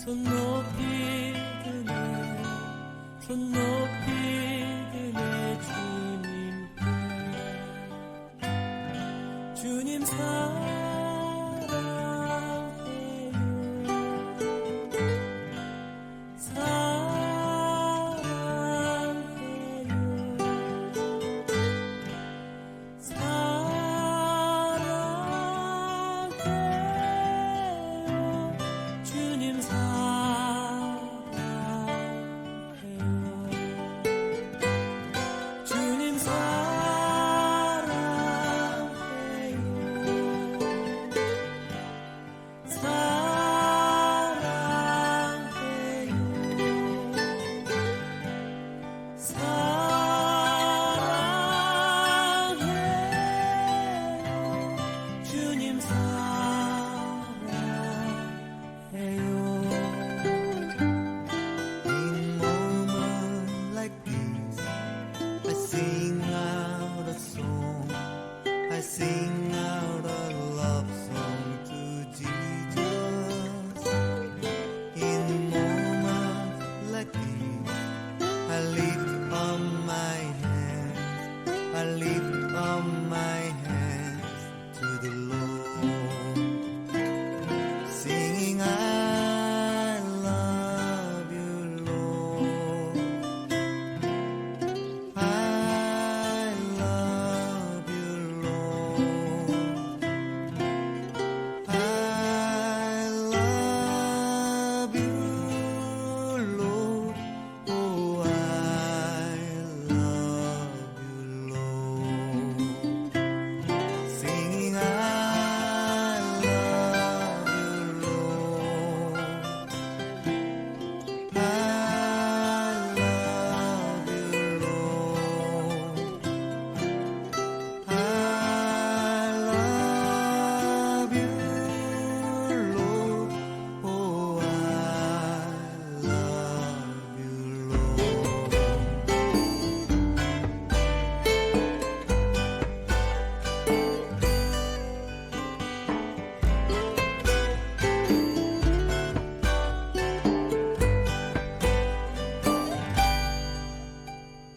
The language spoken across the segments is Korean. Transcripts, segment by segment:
손 높이 드네 손 높이 드네 주님께 주님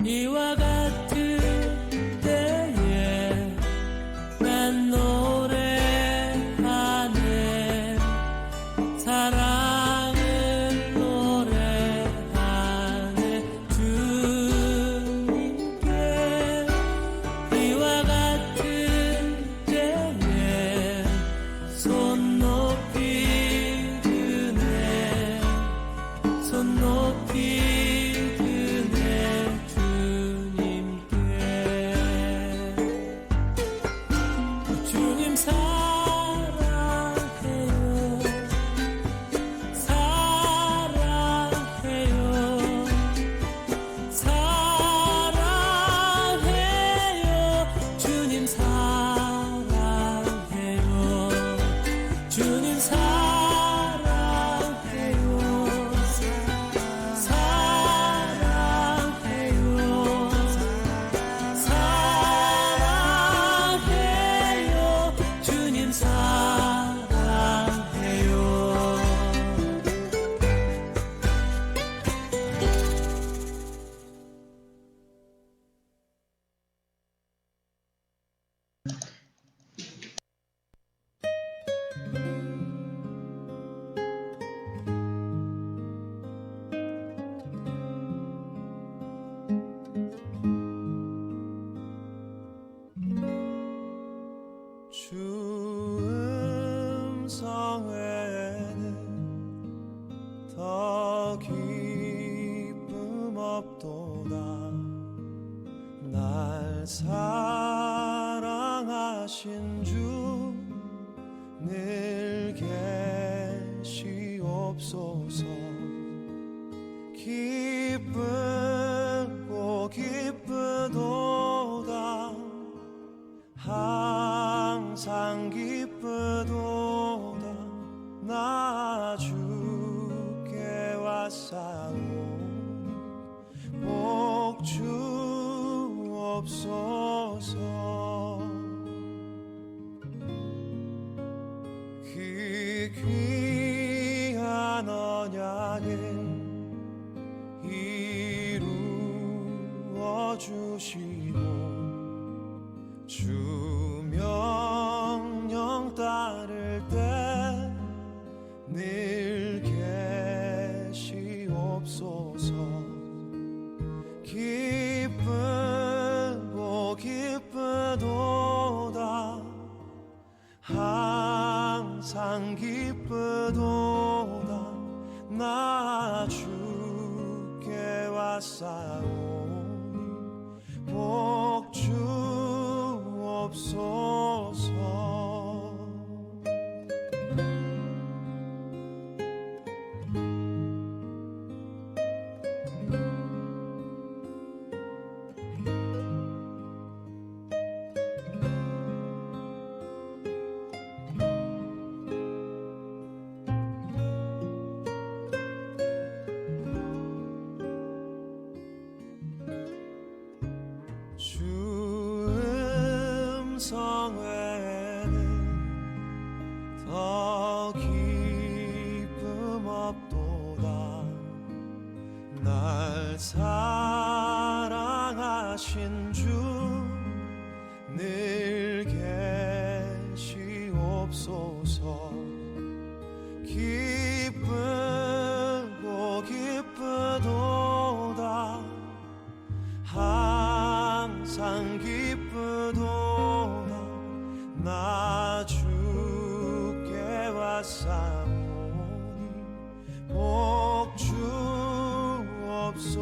이와 같은 때에 난 노래하네 사랑을 노래하네 주님께 이와 같은 때에 손 높이 드네 손 높이 주 음성 외에는 더 기쁨 없도다 날 사랑하신 주 늘 계시옵소서 기쁘고 기쁘도다 항상 기쁘도다 나 주께 왔사오니 복 주옵소서 귀한 언약 주옵소서. 기쁘고 기쁘도다 항상 기쁘도다 나 주께 왔사오니 복 주옵소서. 주 음성 외에는 더 기쁨 없도다 날 사랑하신 주 늘 계시옵소서. 기쁘고 기쁘도다 항상 기쁘도다 나 주께 왔사오니 복 주옵소서.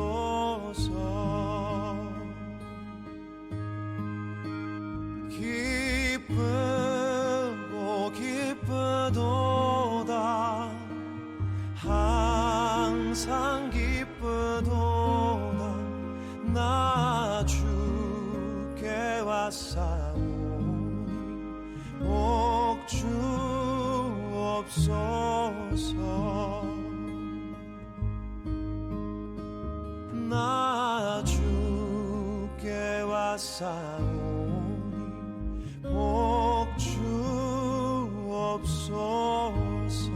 기쁘고 기쁘도다 항상 기쁘도다 나 주께 왔사오니 복 주옵소서. 나 주께 왔사오니 복 주옵소서.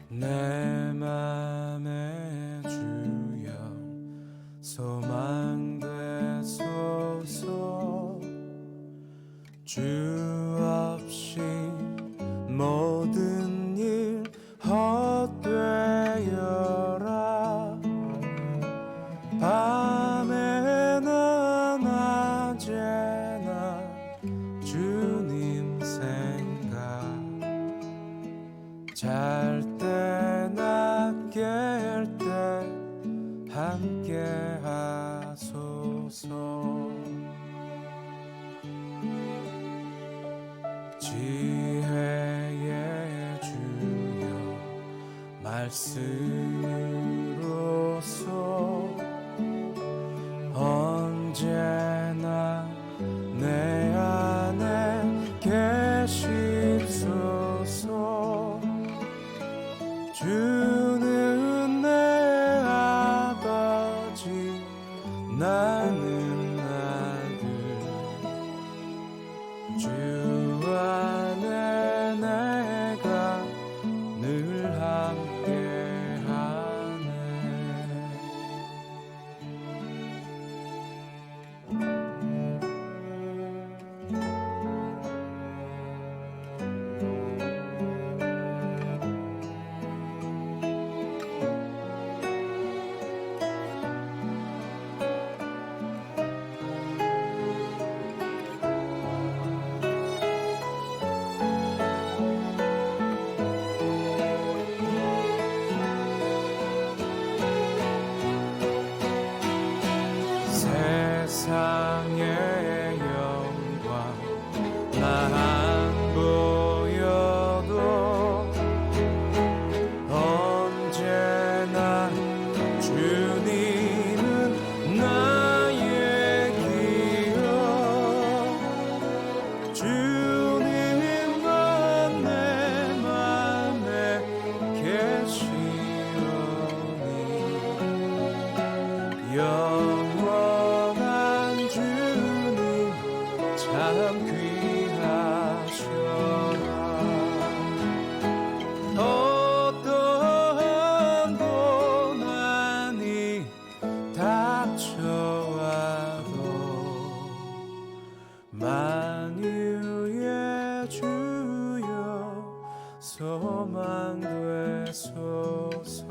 내 맘에 주여 소망 되소서. 주 없이 모든 일 헛되어라. 밤에나 낮에나 주님 생각 잘 때나 깰 때 함께 하소서. 지혜의 주여 말씀으로써 언제나 내 안에 계십소서. 주는 내 아버지 나는 아들 주 안에 내가 늘 함께하리. 소망 되소서.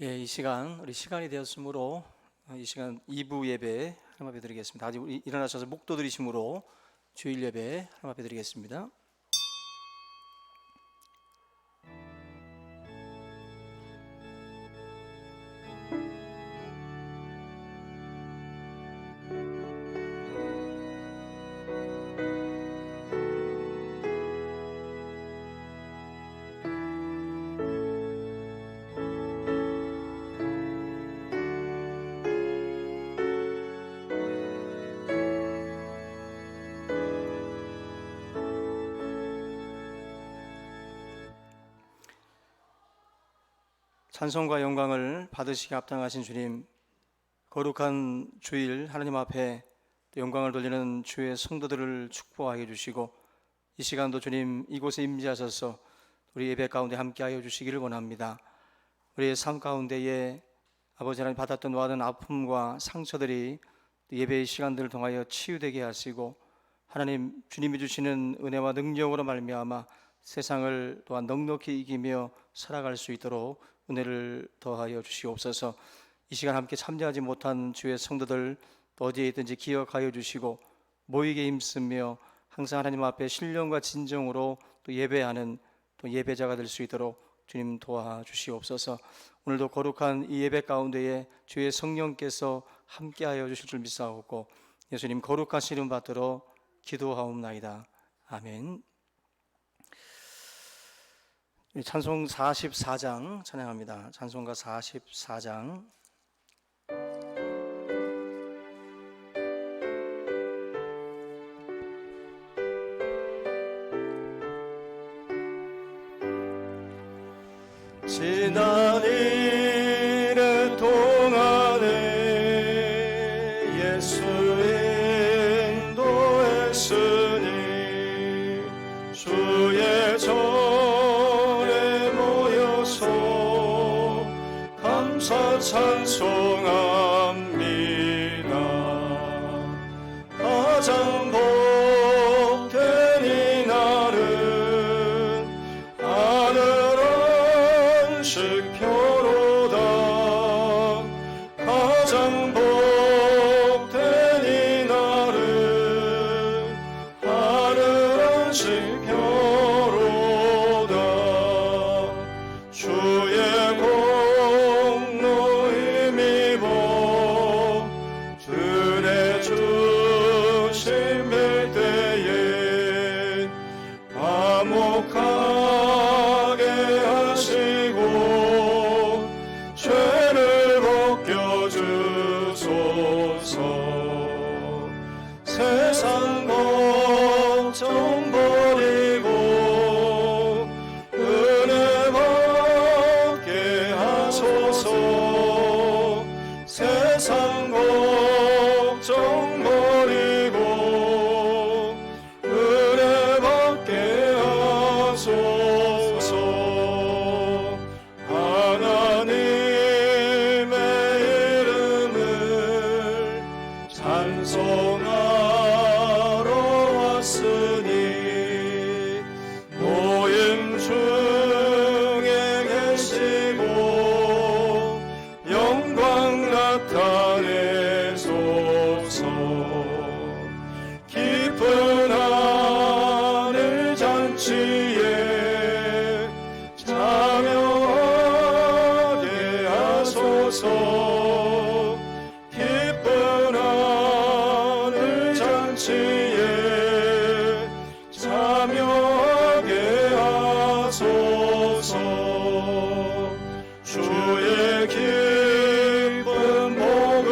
예, 이 시간 우리 시간이 되었으므로 이 시간 2부 예배 하나님 앞에 드리겠습니다. 아직 우리 일어나셔서 목도 드리심으로 주일 예배 하나님 앞에 드리겠습니다. 찬송과 영광을 받으시기 합당하신 주님, 거룩한 주일 하나님 앞에 영광을 돌리는 주의 성도들을 축복하여 주시고 이 시간도 주님 이곳에 임재하셔서 우리 예배 가운데 함께하여 주시기를 원합니다. 우리의 삶 가운데에 아버지 하나님 받았던 많은 아픔과 상처들이 예배의 시간들을 통하여 치유되게 하시고 하나님 주님이 주시는 은혜와 능력으로 말미암아 세상을 또한 넉넉히 이기며 살아갈 수 있도록 은혜를 더하여 주시옵소서. 이 시간 함께 참여하지 못한 주의 성도들 또 어디에 있든지 기억하여 주시고 모이게 힘쓰며 항상 하나님 앞에 신령과 진정으로 또 예배하는 또 예배자가 될 수 있도록 주님 도와주시옵소서. 오늘도 거룩한 이 예배 가운데에 주의 성령께서 함께하여 주실 줄 믿사옵고 예수님 거룩하신 이름 받들어 기도하옵나이다. 아멘. 찬송 44장 찬양합니다. 찬송가 44장. 지난 일의 동안에 예수 인도했으니 주의 전에 모여서 감사 찬송합니다. 가장 복된 이 날은 하늘 안식표로다. 가장 복된 이 날은 하늘 안식표로다. 주의 공로 힘입어 들에 주신 때에 화목하게 하시고 죄를 벗겨주소서. 세상 걱정 버리고 은혜 받게 하소서. 세상 걱정 버리고 은혜 받게 하소서. 하나님의 이름을 찬송하러 왔으니 모임 중에 계시고 영광 나타내소서. 깊은 하늘 잔치에 참여하게 하소서. 깊은 하늘 잔치에 참여하게 하소서. 주의 기쁜 복음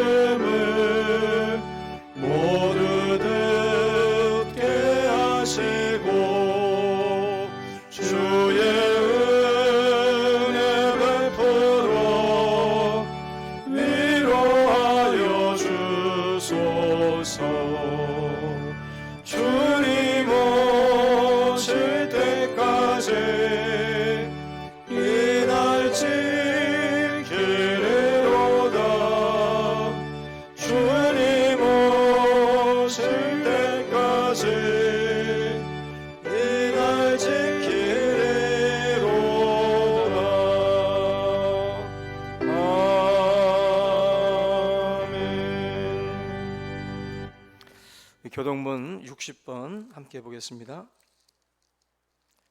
교동문 60번 함께 보겠습니다.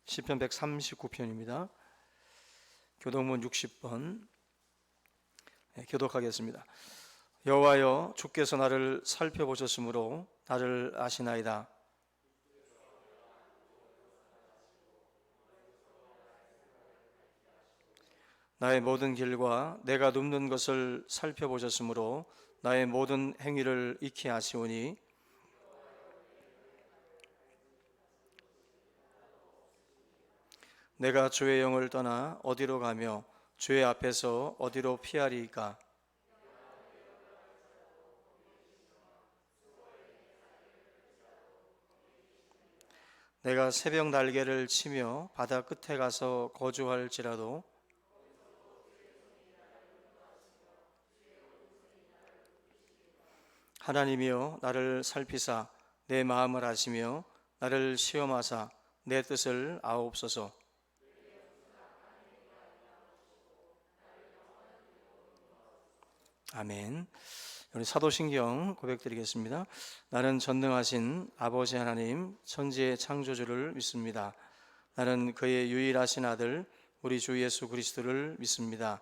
시편 139편입니다. 교동문 60번 교독하겠습니다. 여호와여, 주께서 나를 살펴보셨으므로 나를 아시나이다. 나의 모든 길과 내가 눕는 것을 살펴보셨으므로 나의 모든 행위를 익히 아시오니 내가 주의 영을 떠나 어디로 가며 주의 앞에서 어디로 피하리이까? 내가 새벽 날개를 치며 바다 끝에 가서 거주할지라도 하나님이여, 나를 살피사 내 마음을 아시며 나를 시험하사 내 뜻을 아옵소서. 아멘. 우리 사도신경 고백드리겠습니다. 나는 전능하신 아버지 하나님 천지의 창조주를 믿습니다. 나는 그의 유일하신 아들 우리 주 예수 그리스도를 믿습니다.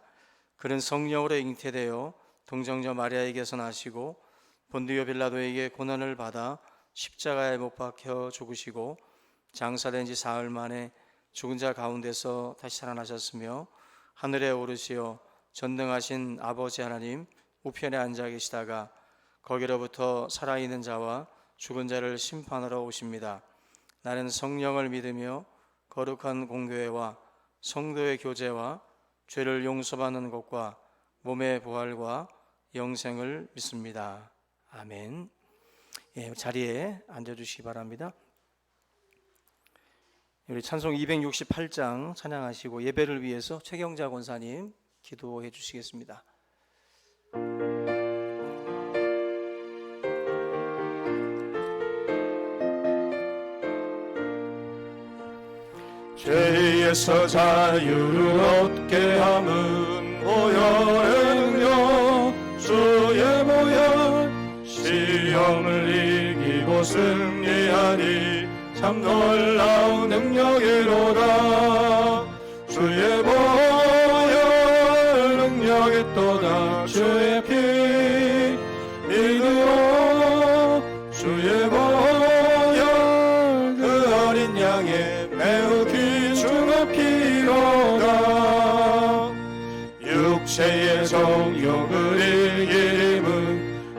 그는 성령으로 잉태되어 동정녀 마리아에게서 나시고 본디오 빌라도에게 고난을 받아 십자가에 못 박혀 죽으시고 장사된 지 사흘 만에 죽은 자 가운데서 다시 살아나셨으며 하늘에 오르시어 전능하신 아버지 하나님 우편에 앉아 계시다가 거기로부터 살아있는 자와 죽은 자를 심판하러 오십니다. 나는 성령을 믿으며 거룩한 공교회와 성도의 교제와 죄를 용서받는 것과 몸의 부활과 영생을 믿습니다. 아멘. 자리에 앉아주시기 바랍니다. 우리 찬송 268장 찬양하시고 예배를 위해서 최경자 권사님 기도해 주시겠습니다. 죄에서 자유를 얻게 함은 보혈의 능력 주의 보혈 시험을 이기고 승리하니 참 놀라운 능력이로다. 주의 보혈 능력이 또다. 주의 피 믿으오. 주의 보혈 그 어린 양의 매우 귀중한 피로다. 육체의 정욕을 이김은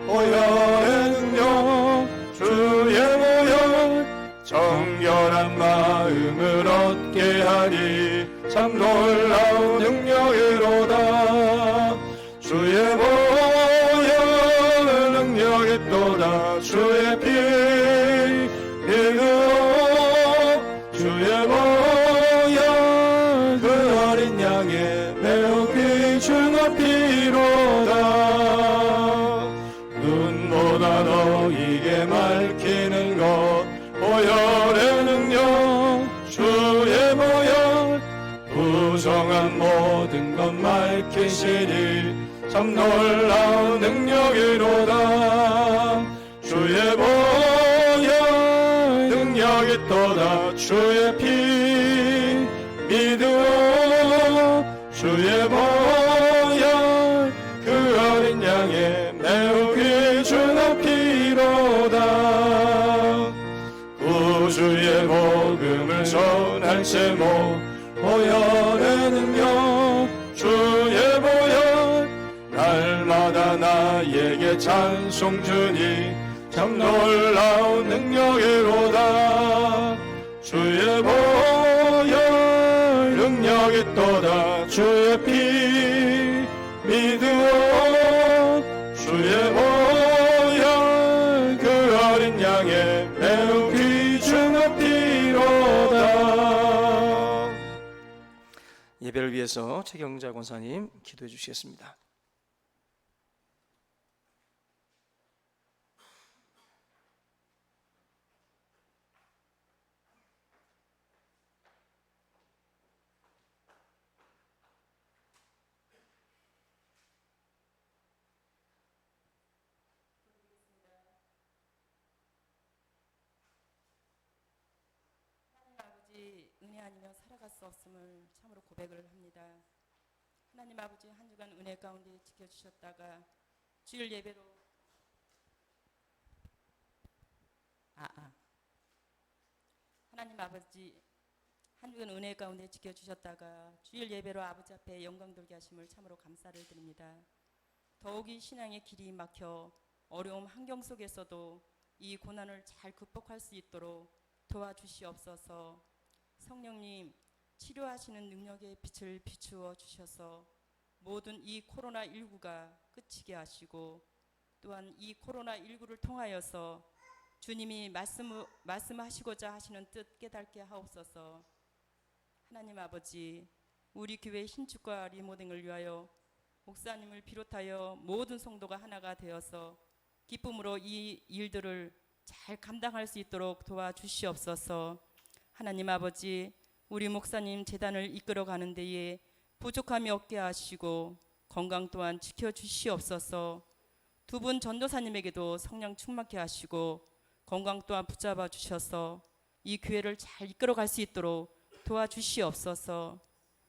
보혈의 능력 주의 보혈 정결한 마음을 얻게 하니 참 놀라운 능력이로다. 주의 보혈 능력이 또다. 주의 피 믿으오. 주의 보혈 그 어린 양의 매우 귀중한 피로다. 눈보다 너에게 밝히는 것 보혈의 능력 주의 보혈 부정한 모든 것 밝히시니 참 놀라운 능력이로다. 주의 보혈 능력이 또다. 주의 피 믿으오. 주의 보혈 그 어린 양의 매우 귀중한 피로다. 구주의 복음을 전할 제목 보혈의 능력 주의 보혈 날마다 나에게 찬송 주니 참 놀라운 능력이로다. 주의 보혈 능력이 또다. 주의 피 믿으오. 주의 보혈 그 어린 양의 매우 귀중한 피로다. 예배를 위해서 최경자 권사님 기도해 주시겠습니다. 아버지, 은혜 아니면 살아갈 수 없음을 참으로 고백을 합니다. 하나님 아버지, 한 주간 은혜 가운데 지켜주셨다가 주일 예배로 하나님 아버지, 한 주간 은혜 가운데 지켜주셨다가 주일 예배로 아버지 앞에 영광 돌게 하심을 참으로 감사를 드립니다. 더욱이 신앙의 길이 막혀 어려움 환경 속에서도 이 고난을 잘 극복할 수 있도록 도와주시옵소서. 성령님, 치료하시는 능력의 빛을 비추어 주셔서 모든 이 코로나19가 그치게 하시고, 또한 이 코로나19를 통하여서 주님이 말씀하시고자 하시는 뜻 깨닫게 하옵소서. 하나님 아버지, 우리 교회 신축과 리모델링을 위하여 목사님을 비롯하여 모든 성도가 하나가 되어서 기쁨으로 이 일들을 잘 감당할 수 있도록 도와주시옵소서. 하나님 아버지, 우리 목사님 재단을 이끌어가는 데에 부족함이 없게 하시고 건강 또한 지켜주시옵소서. 두 분 전도사님에게도 성령 충만케 하시고 건강 또한 붙잡아 주셔서 이 교회를 잘 이끌어갈 수 있도록 도와주시옵소서.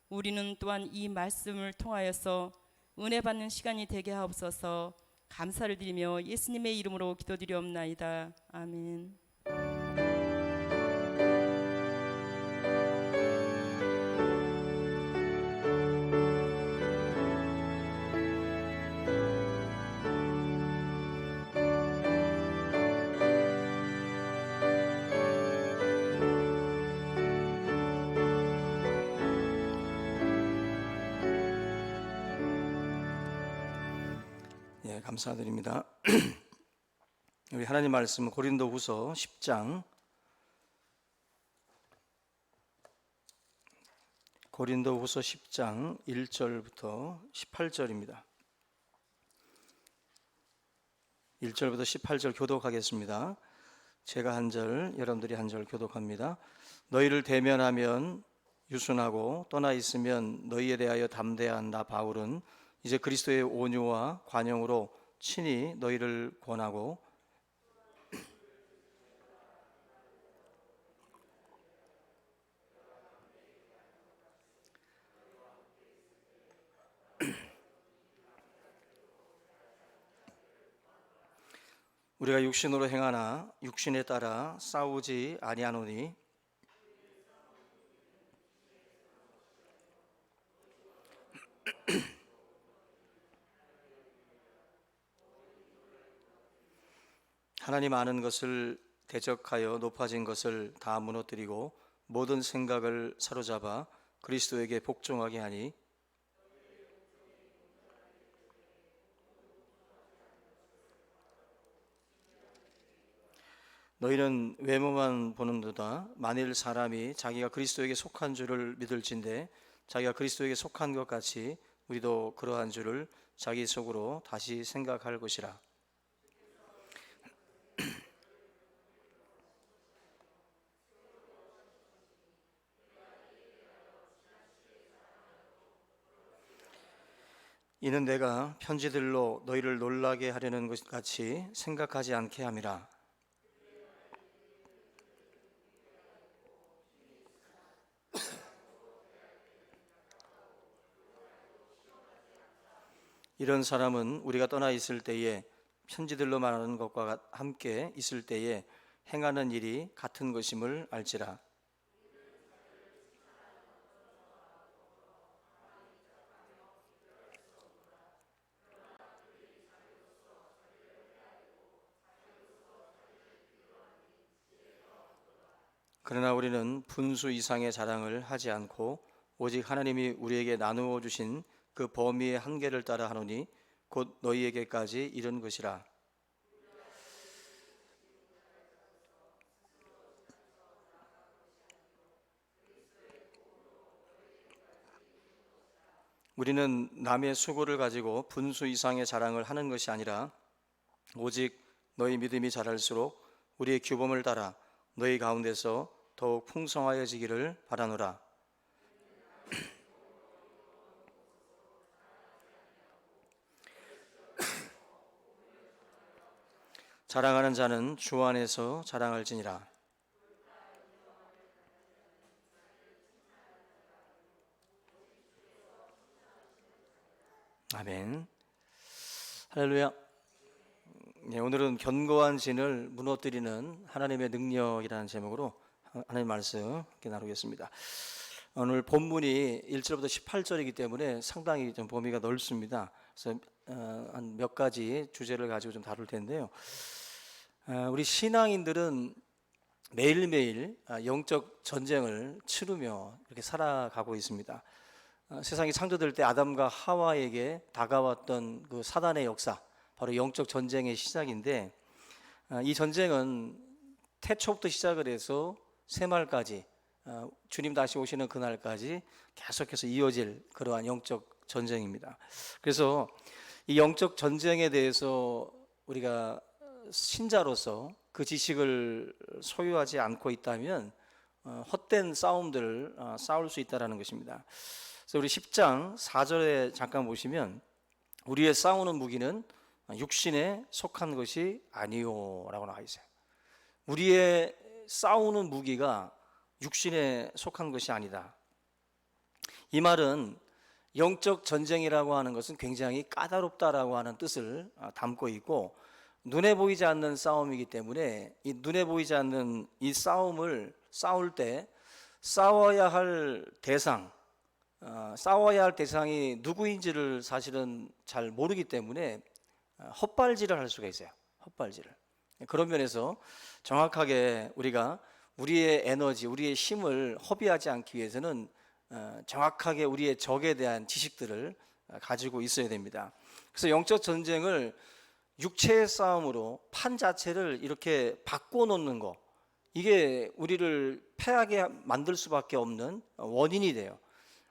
우리는 또한 이 말씀을 통하여서 은혜 받는 시간이 되게 하옵소서. 감사를 드리며 예수님의 이름으로 기도드리옵나이다. 아멘. 예, 감사드립니다. 우리 하나님 말씀 고린도후서 10장 고린도후서 10장 1절부터 18절입니다. 1절부터 18절 교독하겠습니다. 제가 한 절, 여러분들이 한 절 교독합니다. 너희를 대면하면 유순하고 떠나 있으면 너희에 대하여 담대한 나 바울은 이제 그리스도의 온유와 관용으로 친히 너희를 권하고 우리가 육신으로 행하나 육신에 따라 싸우지 아니하노니 하나님 아는 것을 대적하여 높아진 것을 다 무너뜨리고 모든 생각을 사로잡아 그리스도에게 복종하게 하니 너희는 외모만 보는도다. 만일 사람이 자기가 그리스도에게 속한 줄을 믿을진대 자기가 그리스도에게 속한 것 같이 우리도 그러한 줄을 자기 속으로 다시 생각할 것이라. 이는 내가 편지들로 너희를 놀라게 하려는 것 같이 생각하지 않게 함이라. 이런 사람은 우리가 떠나 있을 때에 편지들로 말하는 것과 함께 있을 때에 행하는 일이 같은 것임을 알지라. 그러나 우리는 분수 이상의 자랑을 하지 않고 오직 하나님이 우리에게 나누어 주신 그 범위의 한계를 따라 하노니 곧 너희에게까지 이른 것이라. 우리는 남의 수고를 가지고 분수 이상의 자랑을 하는 것이 아니라 오직 너희 믿음이 자랄수록 우리의 규범을 따라 너희 가운데서 더욱 풍성하여지기를 바라노라. 자랑하는 자는 주 안에서 자랑할지니라. 아멘. 할렐루야. 네, 오늘은 견고한 진을 무너뜨리는 하나님의 능력이라는 제목으로 하나님 말씀 함께 나누겠습니다. 오늘 본문이 1절부터 18절이기 때문에 상당히 좀 범위가 넓습니다. 그래서 한 몇 가지 주제를 가지고 좀 다룰 텐데요. 우리 신앙인들은 매일매일 영적 전쟁을 치르며 이렇게 살아가고 있습니다. 세상이 창조될 때 아담과 하와에게 다가왔던 그 사단의 역사, 바로 영적 전쟁의 시작인데, 이 전쟁은 태초부터 시작을 해서 새말까지, 주님 다시 오시는 그날까지 계속해서 이어질 그러한 영적 전쟁입니다. 그래서 이 영적 전쟁에 대해서 우리가 신자로서 그 지식을 소유하지 않고 있다면 헛된 싸움들을 싸울 수 있다는 것입니다. 그래서 우리 10장 4절에 잠깐 보시면, 우리의 싸우는 무기는 육신에 속한 것이 아니요 라고 나와 있어요. 우리의 싸우는 무기가 육신에 속한 것이 아니다. 이 말은 영적 전쟁이라고 하는 것은 굉장히 까다롭다라고 하는 뜻을 담고 있고, 눈에 보이지 않는 싸움이기 때문에 이 눈에 보이지 않는 이 싸움을 싸울 때 싸워야 할 대상이 누구인지를 사실은 잘 모르기 때문에 헛발질을 할 수가 있어요. 헛발질을. 그런 면에서 정확하게 우리가 우리의 에너지, 우리의 힘을 허비하지 않기 위해서는 정확하게 우리의 적에 대한 지식들을 가지고 있어야 됩니다. 그래서 영적 전쟁을 육체의 싸움으로 판 자체를 이렇게 바꿔놓는 거, 이게 우리를 패하게 만들 수밖에 없는 원인이 돼요.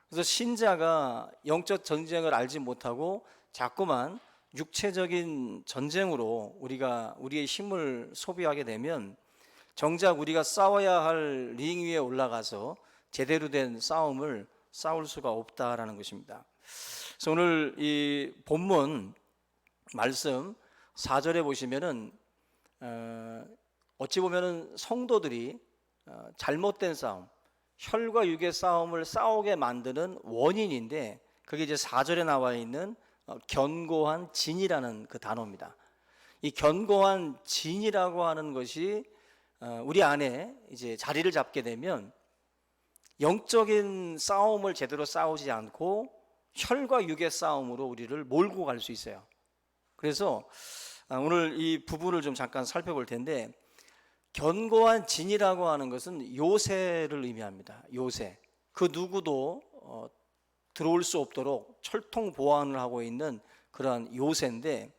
그래서 신자가 영적 전쟁을 알지 못하고 자꾸만 육체적인 전쟁으로 우리의 힘을 소비하게 되면 정작 우리가 싸워야 할 링 위에 올라가서 제대로 된 싸움을 싸울 수가 없다라는 것입니다. 그래서 오늘 이 본문 말씀 4절에 보시면은 어찌 보면은 성도들이 잘못된 싸움, 혈과 육의 싸움을 싸우게 만드는 원인인데, 그게 이제 4절에 나와 있는 견고한 진이라는 그 단어입니다. 이 견고한 진이라고 하는 것이 우리 안에 이제 자리를 잡게 되면 영적인 싸움을 제대로 싸우지 않고 혈과 육의 싸움으로 우리를 몰고 갈 수 있어요. 그래서 오늘 이 부분을 좀 잠깐 살펴볼 텐데, 견고한 진이라고 하는 것은 요새를 의미합니다. 요새. 그 누구도 들어올 수 없도록 철통 보안을 하고 있는 그러한 요새인데,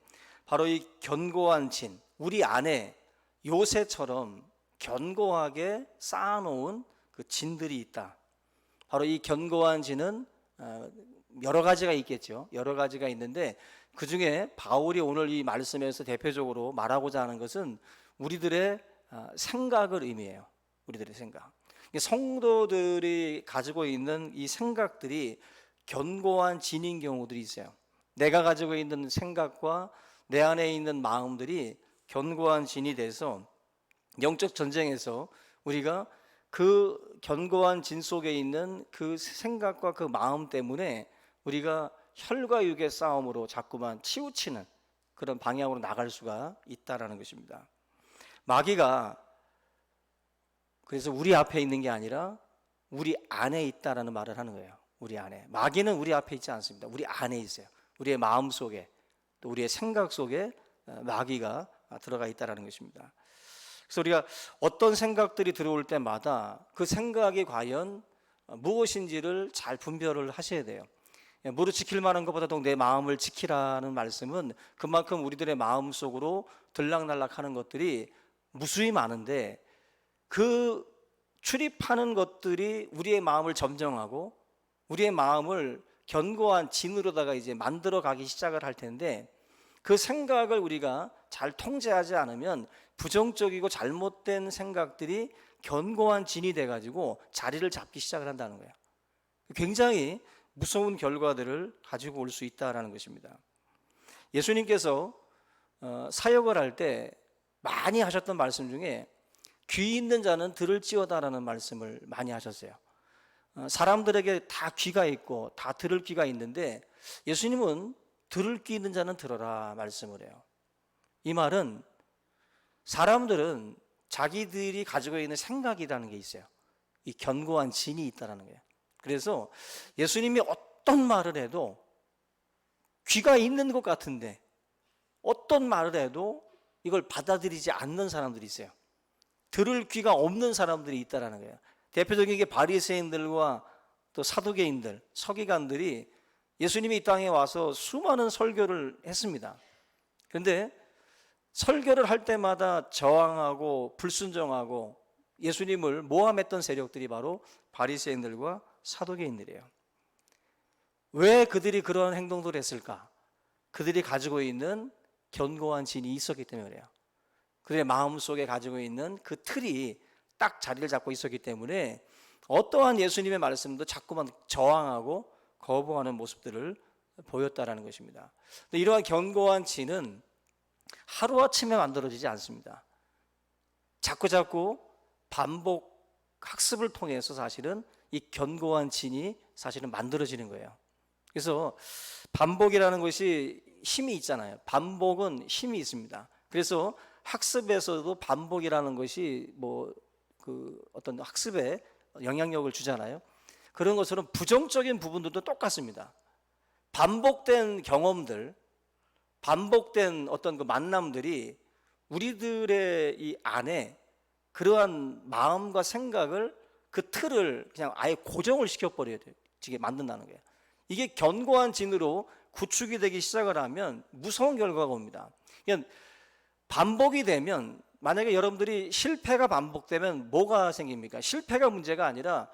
바로 이 견고한 진, 우리 안에 요새처럼 견고하게 쌓아놓은 그 진들이 있다. 바로 이 견고한 진은 여러 가지가 있겠죠. 여러 가지가 있는데, 그 중에 바울이 오늘 이 말씀에서 대표적으로 말하고자 하는 것은 우리들의 생각을 의미해요. 우리들의 생각. 성도들이 가지고 있는 이 생각들이 견고한 진인 경우들이 있어요. 내가 가지고 있는 생각과 내 안에 있는 마음들이 견고한 진이 돼서 영적 전쟁에서 우리가 그 견고한 진 속에 있는 그 생각과 그 마음 때문에 우리가 혈과 육의 싸움으로 자꾸만 치우치는 그런 방향으로 나갈 수가 있다라는 것입니다. 마귀가 그래서 우리 앞에 있는 게 아니라 우리 안에 있다라는 말을 하는 거예요. 우리 안에. 마귀는 우리 앞에 있지 않습니다. 우리 안에 있어요. 우리의 마음 속에, 또 우리의 생각 속에 마귀가 들어가 있다라는 것입니다. 그래서 우리가 어떤 생각들이 들어올 때마다 그 생각이 과연 무엇인지를 잘 분별을 하셔야 돼요. 무릇 지킬 만한 것보다도 내 마음을 지키라는 말씀은 그만큼 우리들의 마음 속으로 들락날락하는 것들이 무수히 많은데, 그 출입하는 것들이 우리의 마음을 점령하고 우리의 마음을 견고한 진으로다가 이제 만들어 가기 시작을 할 텐데, 그 생각을 우리가 잘 통제하지 않으면 부정적이고 잘못된 생각들이 견고한 진이 돼가지고 자리를 잡기 시작을 한다는 거예요. 굉장히 무서운 결과들을 가지고 올 수 있다라는 것입니다. 예수님께서 사역을 할 때 많이 하셨던 말씀 중에 귀 있는 자는 들을지어다라는 말씀을 많이 하셨어요. 사람들에게 다 귀가 있고 다 들을 귀가 있는데, 예수님은 들을 귀 있는 자는 들어라 말씀을 해요. 이 말은 사람들은 자기들이 가지고 있는 생각이라는 게 있어요. 이 견고한 진이 있다는 거예요. 그래서 예수님이 어떤 말을 해도 귀가 있는 것 같은데 어떤 말을 해도 이걸 받아들이지 않는 사람들이 있어요. 들을 귀가 없는 사람들이 있다는 거예요. 대표적인 게 바리새인들과 또 사두개인들, 서기관들이 예수님이 이 땅에 와서 수많은 설교를 했습니다. 그런데 설교를 할 때마다 저항하고 불순종하고 예수님을 모함했던 세력들이 바로 바리새인들과 사두개인들이에요. 왜 그들이 그런 행동들을 했을까? 그들이 가지고 있는 견고한 진이 있었기 때문에 그래요. 그들의 마음속에 가지고 있는 그 틀이 딱 자리를 잡고 있었기 때문에 어떠한 예수님의 말씀도 자꾸만 저항하고 거부하는 모습들을 보였다라는 것입니다. 근데 이러한 견고한 진은 하루아침에 만들어지지 않습니다. 자꾸 반복 학습을 통해서 사실은 이 견고한 진이 사실은 만들어지는 거예요. 그래서 반복이라는 것이 힘이 있잖아요. 반복은 힘이 있습니다. 그래서 학습에서도 반복이라는 것이 어떤 학습에 영향력을 주잖아요. 그런 것처럼 부정적인 부분들도 똑같습니다. 반복된 경험들, 반복된 어떤 그 만남들이 우리들의 이 안에 그러한 마음과 생각을 그 틀을 그냥 아예 고정을 시켜버려야 돼요. 지게 만든다는 거예요. 이게 견고한 진으로 구축이 되기 시작을 하면 무서운 결과가 옵니다. 그러니까 반복이 되면 만약에 여러분들이 실패가 반복되면 뭐가 생깁니까? 실패가 문제가 아니라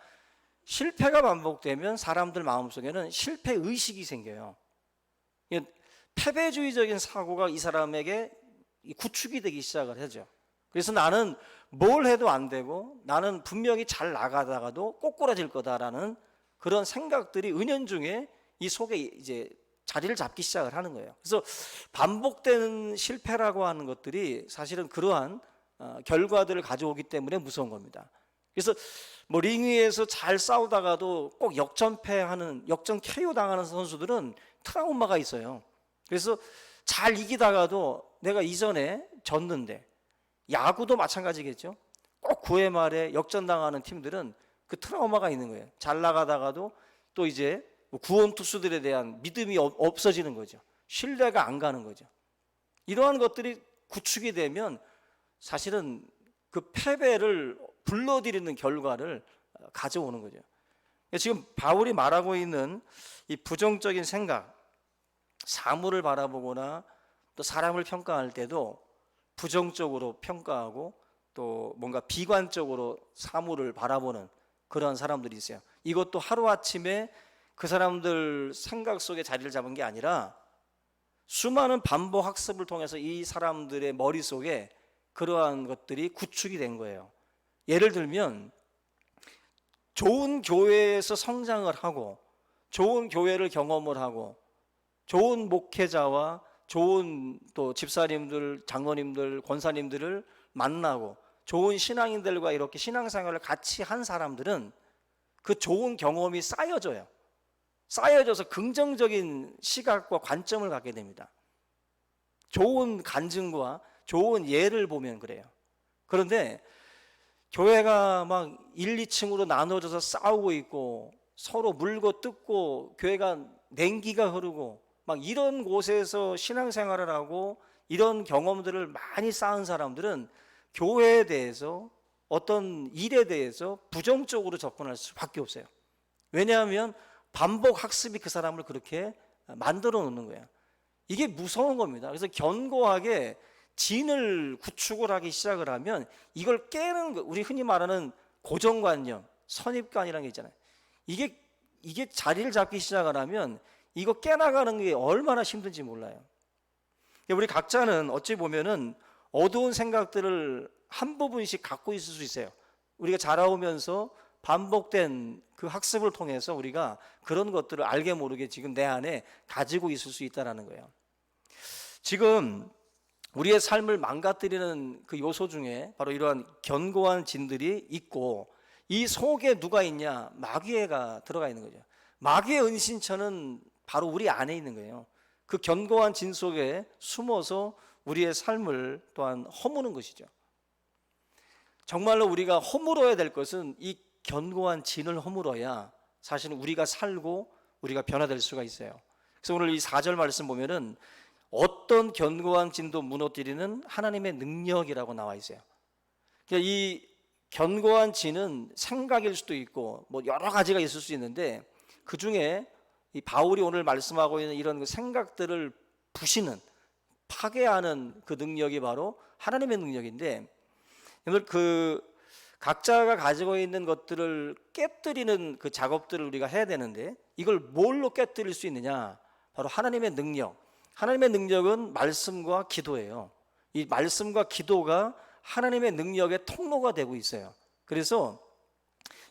실패가 반복되면 사람들 마음속에는 실패 의식이 생겨요. 그러니까 패배주의적인 사고가 이 사람에게 구축이 되기 시작을 하죠. 그래서 나는 뭘 해도 안 되고 나는 분명히 잘 나가다가도 꼬꾸라질 거다라는 그런 생각들이 은연중에 이 속에 이제 자리를 잡기 시작을 하는 거예요. 그래서 반복되는 실패라고 하는 것들이 사실은 그러한 결과들을 가져오기 때문에 무서운 겁니다. 그래서 링 위에서 잘 싸우다가도 꼭 역전 KO 당하는 선수들은 트라우마가 있어요. 그래서 잘 이기다가도 내가 이전에 졌는데, 야구도 마찬가지겠죠. 꼭 9회 말에 역전당하는 팀들은 그 트라우마가 있는 거예요. 잘 나가다가도 또 이제 구원 투수들에 대한 믿음이 없어지는 거죠. 신뢰가 안 가는 거죠. 이러한 것들이 구축이 되면 사실은 그 패배를 불러들이는 결과를 가져오는 거죠. 지금 바울이 말하고 있는 이 부정적인 생각, 사물을 바라보거나 또 사람을 평가할 때도 부정적으로 평가하고 또 뭔가 비관적으로 사물을 바라보는 그런 사람들이 있어요. 이것도 하루아침에 그 사람들 생각 속에 자리를 잡은 게 아니라 수많은 반복 학습을 통해서 이 사람들의 머릿속에 그러한 것들이 구축이 된 거예요. 예를 들면 좋은 교회에서 성장을 하고 좋은 교회를 경험을 하고 좋은 목회자와 좋은 또 집사님들, 장로님들, 권사님들을 만나고 좋은 신앙인들과 이렇게 신앙생활을 같이 한 사람들은 그 좋은 경험이 쌓여져요. 쌓여져서 긍정적인 시각과 관점을 갖게 됩니다. 좋은 간증과 좋은 예를 보면 그래요. 그런데 교회가 막 1, 2층으로 나눠져서 싸우고 있고 서로 물고 뜯고 교회가 냉기가 흐르고 막 이런 곳에서 신앙생활을 하고 이런 경험들을 많이 쌓은 사람들은 교회에 대해서 어떤 일에 대해서 부정적으로 접근할 수밖에 없어요. 왜냐하면 반복 학습이 그 사람을 그렇게 만들어 놓는 거예요. 이게 무서운 겁니다. 그래서 견고하게 진을 구축을 하기 시작을 하면 이걸 깨는 거, 우리 흔히 말하는 고정관념, 선입관이라는 게 있잖아요. 이게 자리를 잡기 시작을 하면 이거 깨나가는 게 얼마나 힘든지 몰라요. 우리 각자는 어찌 보면은 어두운 생각들을 한 부분씩 갖고 있을 수 있어요. 우리가 자라오면서 반복된 그 학습을 통해서 우리가 그런 것들을 알게 모르게 지금 내 안에 가지고 있을 수 있다는 거예요. 지금 우리의 삶을 망가뜨리는 그 요소 중에 바로 이러한 견고한 진들이 있고, 이 속에 누가 있냐? 마귀가 들어가 있는 거죠. 마귀의 은신처는 바로 우리 안에 있는 거예요. 그 견고한 진 속에 숨어서 우리의 삶을 또한 허무는 것이죠. 정말로 우리가 허물어야 될 것은 이 견고한 진을 허물어야 사실은 우리가 살고 우리가 변화될 수가 있어요. 그래서 오늘 이 4절 말씀 보면은 어떤 견고한 진도 무너뜨리는 하나님의 능력이라고 나와 있어요. 그러니까 이 견고한 진은 생각일 수도 있고 뭐 여러 가지가 있을 수 있는데 그 중에 이 바울이 오늘 말씀하고 있는 이런 그 생각들을 부시는, 파괴하는 그 능력이 바로 하나님의 능력인데, 오늘 그 각자가 가지고 있는 것들을 깨뜨리는 그 작업들을 우리가 해야 되는데, 이걸 뭘로 깨뜨릴 수 있느냐? 바로 하나님의 능력. 하나님의 능력은 말씀과 기도예요. 이 말씀과 기도가 하나님의 능력의 통로가 되고 있어요. 그래서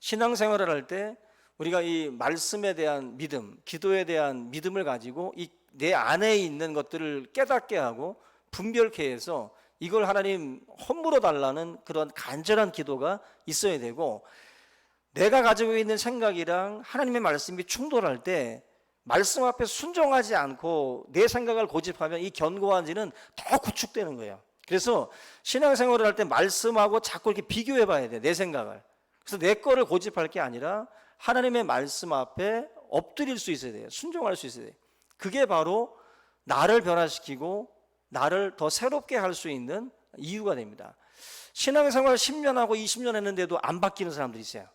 신앙생활을 할 때 우리가 이 말씀에 대한 믿음, 기도에 대한 믿음을 가지고 이 내 안에 있는 것들을 깨닫게 하고 분별케 해서 이걸 하나님 허물어 달라는 그런 간절한 기도가 있어야 되고, 내가 가지고 있는 생각이랑 하나님의 말씀이 충돌할 때 말씀 앞에 순종하지 않고 내 생각을 고집하면 이 견고한 진은 더 구축되는 거예요. 그래서 신앙생활을 할 때 말씀하고 자꾸 이렇게 비교해 봐야 돼, 내 생각을. 그래서 내 거를 고집할 게 아니라 하나님의 말씀 앞에 엎드릴 수 있어야 돼요. 순종할 수 있어야 돼요. 그게 바로 나를 변화시키고 나를 더 새롭게 할 수 있는 이유가 됩니다. 신앙생활 10년 하고 20년 했는데도 안 바뀌는 사람들이 있어요.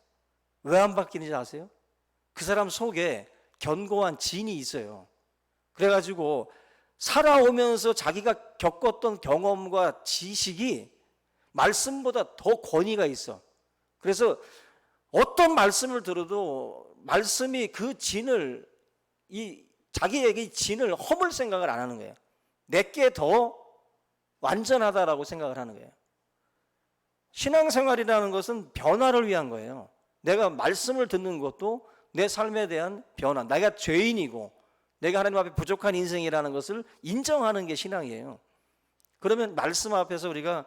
왜 안 바뀌는지 아세요? 그 사람 속에 견고한 진이 있어요. 그래가지고 살아오면서 자기가 겪었던 경험과 지식이 말씀보다 더 권위가 있어. 그래서 어떤 말씀을 들어도 말씀이 그 진을, 자기에게 진을 허물 생각을 안 하는 거예요. 내게 더 완전하다라고 생각을 하는 거예요. 신앙생활이라는 것은 변화를 위한 거예요. 내가 말씀을 듣는 것도 내 삶에 대한 변화, 내가 죄인이고 내가 하나님 앞에 부족한 인생이라는 것을 인정하는 게 신앙이에요. 그러면 말씀 앞에서 우리가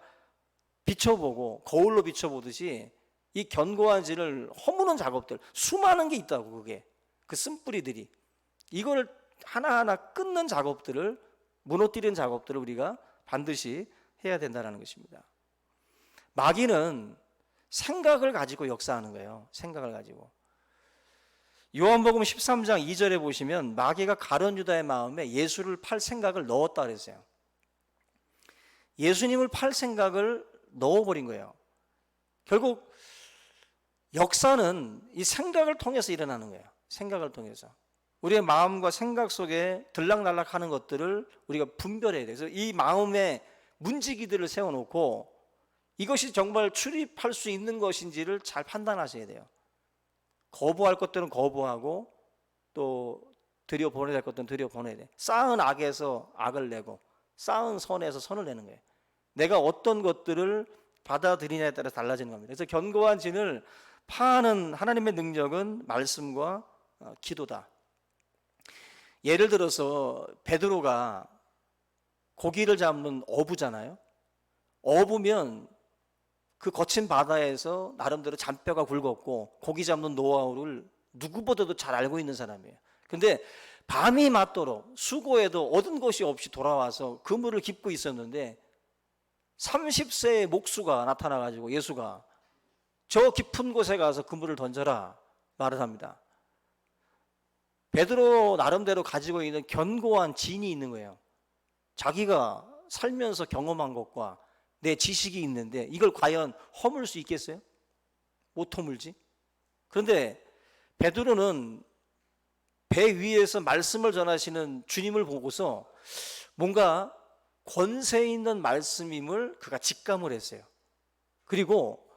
비춰보고 거울로 비춰보듯이 이 견고한 진을 허무는 작업들, 수많은 게 있다고, 그게 그 쓴뿌리들이, 이걸 하나하나 끊는 작업들을, 무너뜨리는 작업들을 우리가 반드시 해야 된다는 것입니다. 마귀는 생각을 가지고 역사하는 거예요. 생각을 가지고. 요한복음 13장 2절에 보시면 마귀가 가룟 유다의 마음에 예수를 팔 생각을 넣었다 그랬어요. 예수님을 팔 생각을 넣어버린 거예요. 결국 역사는 이 생각을 통해서 일어나는 거예요. 생각을 통해서 우리의 마음과 생각 속에 들락날락하는 것들을 우리가 분별해야 돼요. 그래서 이 마음에 문지기들을 세워놓고 이것이 정말 출입할 수 있는 것인지를 잘 판단하셔야 돼요. 거부할 것들은 거부하고 또 들여보내야 될 것들은 들여보내야 돼. 쌓은 악에서 악을 내고 쌓은 선에서 선을 내는 거예요. 내가 어떤 것들을 받아들이냐에 따라 달라지는 겁니다. 그래서 견고한 진을 파하는 하나님의 능력은 말씀과 기도다. 예를 들어서 베드로가 고기를 잡는 어부잖아요. 어부면 그 거친 바다에서 나름대로 잔뼈가 굵었고 고기 잡는 노하우를 누구보다도 잘 알고 있는 사람이에요. 근데 밤이 맞도록 수고해도 얻은 것이 없이 돌아와서 그물을 깁고 있었는데 30세의 목수가 나타나가지고 예수가 저 깊은 곳에 가서 그물을 던져라 말을 합니다. 베드로 나름대로 가지고 있는 견고한 진이 있는 거예요. 자기가 살면서 경험한 것과 내 지식이 있는데 이걸 과연 허물 수 있겠어요? 못 허물지. 그런데 베드로는 배 위에서 말씀을 전하시는 주님을 보고서 뭔가 권세 있는 말씀임을 그가 직감을 했어요. 그리고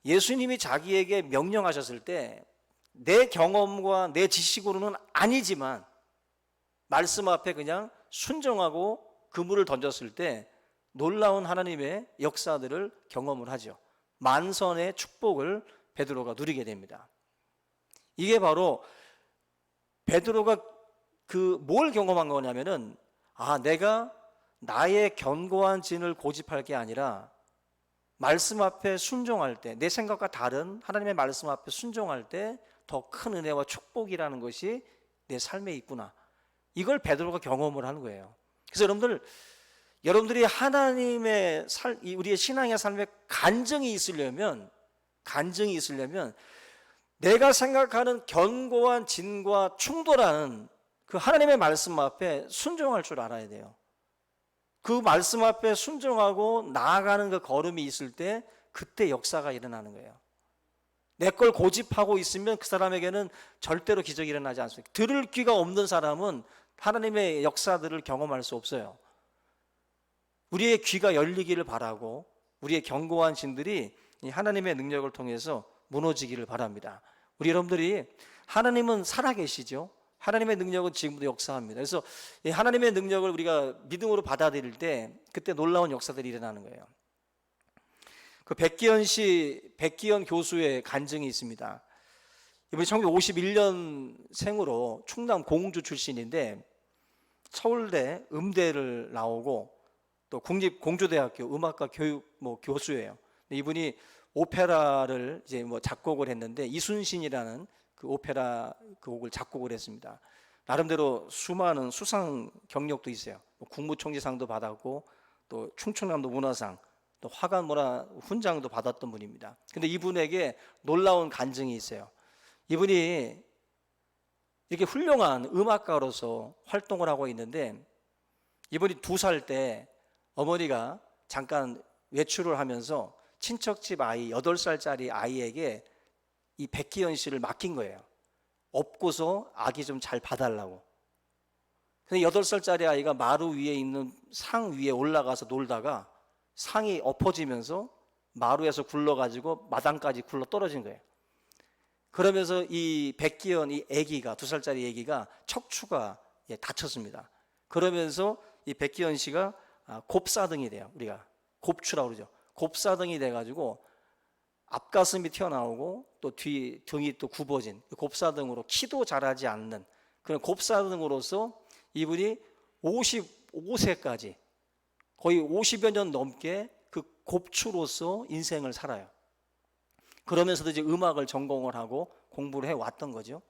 예수님이 자기에게 명령하셨을 때 내 경험과 내 지식으로는 아니지만 말씀 앞에 그냥 순종하고 그물을 던졌을 때 놀라운 하나님의 역사들을 경험을 하죠. 만선의 축복을 베드로가 누리게 됩니다. 이게 바로 베드로가 뭘 경험한 거냐면은 내가 나의 견고한 진을 고집할 게 아니라 말씀 앞에 순종할 때, 내 생각과 다른 하나님의 말씀 앞에 순종할 때 더 큰 은혜와 축복이라는 것이 내 삶에 있구나. 이걸 베드로가 경험을 하는 거예요. 그래서 여러분들이 하나님의 우리의 신앙의 삶에 간증이 있으려면 내가 생각하는 견고한 진과 충돌하는 그 하나님의 말씀 앞에 순종할 줄 알아야 돼요. 그 말씀 앞에 순종하고 나아가는 그 걸음이 있을 때 그때 역사가 일어나는 거예요. 내 걸 고집하고 있으면 그 사람에게는 절대로 기적이 일어나지 않습니다. 들을 귀가 없는 사람은 하나님의 역사들을 경험할 수 없어요. 우리의 귀가 열리기를 바라고 우리의 견고한 진들이 이 하나님의 능력을 통해서 무너지기를 바랍니다. 우리 여러분들이 하나님은 살아계시죠. 하나님의 능력은 지금도 역사합니다. 그래서 이 하나님의 능력을 우리가 믿음으로 받아들일 때 그때 놀라운 역사들이 일어나는 거예요. 그 백기현 교수의 간증이 있습니다. 이분이 1951년 생으로 충남 공주 출신인데 서울대 음대를 나오고 또 국립공주대학교 음악과 교육 교수예요. 이분이 오페라를 이제 작곡을 했는데 이순신이라는 그 오페라 그 곡을 작곡을 했습니다. 나름대로 수많은 수상 경력도 있어요. 국무총리상도 받았고 또 충청남도 문화상 또 화관 문화 훈장도 받았던 분입니다. 근데 이분에게 놀라운 간증이 있어요. 이분이 이렇게 훌륭한 음악가로서 활동을 하고 있는데 이분이 2살 때 어머니가 잠깐 외출을 하면서 친척집 아이 8살짜리 아이에게 이 백기현 씨를 맡긴 거예요. 업고서 아기 좀 잘 봐달라고. 근데 8살짜리 아이가 마루 위에 있는 상 위에 올라가서 놀다가 상이 엎어지면서 마루에서 굴러가지고 마당까지 굴러 떨어진 거예요. 그러면서 이 백기현 이 아기가 2살짜리 아기가 척추가 다쳤습니다. 그러면서 이 백기현 씨가 곱사등이 돼요. 우리가 곱추라고 그러죠. 곱사등이 돼가지고 앞가슴이 튀어나오고 또 등이 또 굽어진 곱사등으로 키도 자라지 않는 그런 곱사등으로서 이분이 55세까지 거의 50여 년 넘게 그 곱추로서 인생을 살아요. 그러면서도 이제 음악을 전공을 하고 공부를 해왔던 거죠.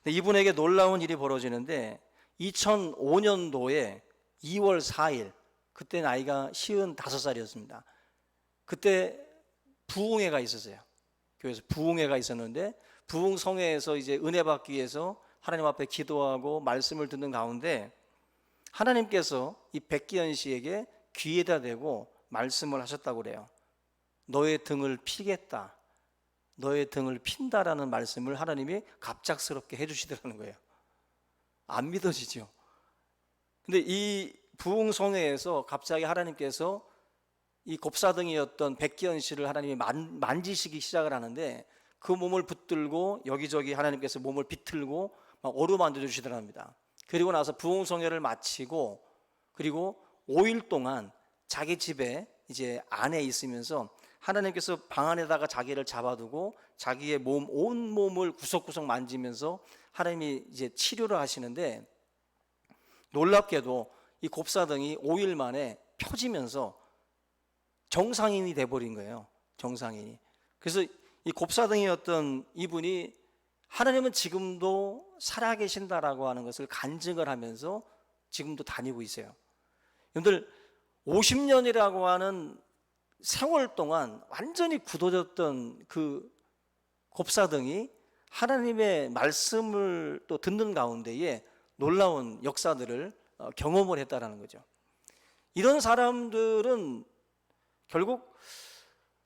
근데 이분에게 놀라운 일이 벌어지는데 2005년도에 2월 4일 그때 나이가 55살이었습니다. 그때 부흥회가 있었어요. 교회에서 부흥회가 있었는데 부흥성회에서 이제 은혜 받기 위해서 하나님 앞에 기도하고 말씀을 듣는 가운데 하나님께서 이 백기현 씨에게 귀에다 대고 말씀을 하셨다고 그래요. 너의 등을 피겠다. 너의 등을 핀다라는 말씀을 하나님이 갑작스럽게 해주시더라는 거예요. 안 믿어지죠. 근데 이 부흥성회에서 갑자기 하나님께서 이 곱사등이었던 백기현 씨를 하나님이 만지시기 시작을 하는데 그 몸을 붙들고 여기저기 하나님께서 몸을 비틀고 막 어루만져 주시더랍니다. 그리고 나서 부흥성회를 마치고 그리고 5일 동안 자기 집에 이제 안에 있으면서 하나님께서 방 안에다가 자기를 잡아두고 자기의 온 몸을 구석구석 만지면서 하나님이 이제 치료를 하시는데 놀랍게도 이 곱사등이 5일 만에 펴지면서 정상인이 돼버린 거예요. 정상인이. 그래서 이 곱사등이었던 이분이 하나님은 지금도 살아계신다라고 하는 것을 간증을 하면서 지금도 다니고 있어요. 여러분들 50년이라고 하는 세월 동안 완전히 굳어졌던 그 곱사등이 하나님의 말씀을 또 듣는 가운데에 놀라운 역사들을 경험을 했다라는 거죠. 이런 사람들은 결국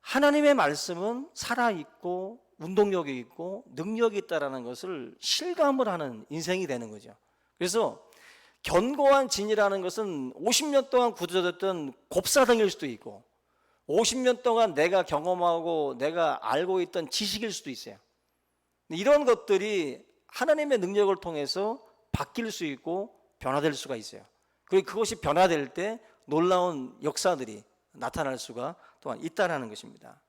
하나님의 말씀은 살아있고 운동력이 있고 능력이 있다라는 것을 실감을 하는 인생이 되는 거죠. 그래서 견고한 진이라는 것은 50년 동안 굳어졌던 곱사등일 수도 있고 50년 동안 내가 경험하고 내가 알고 있던 지식일 수도 있어요. 이런 것들이 하나님의 능력을 통해서 바뀔 수 있고 변화될 수가 있어요. 그리고 그것이 변화될 때 놀라운 역사들이 나타날 수가 또한 있다는 것입니다.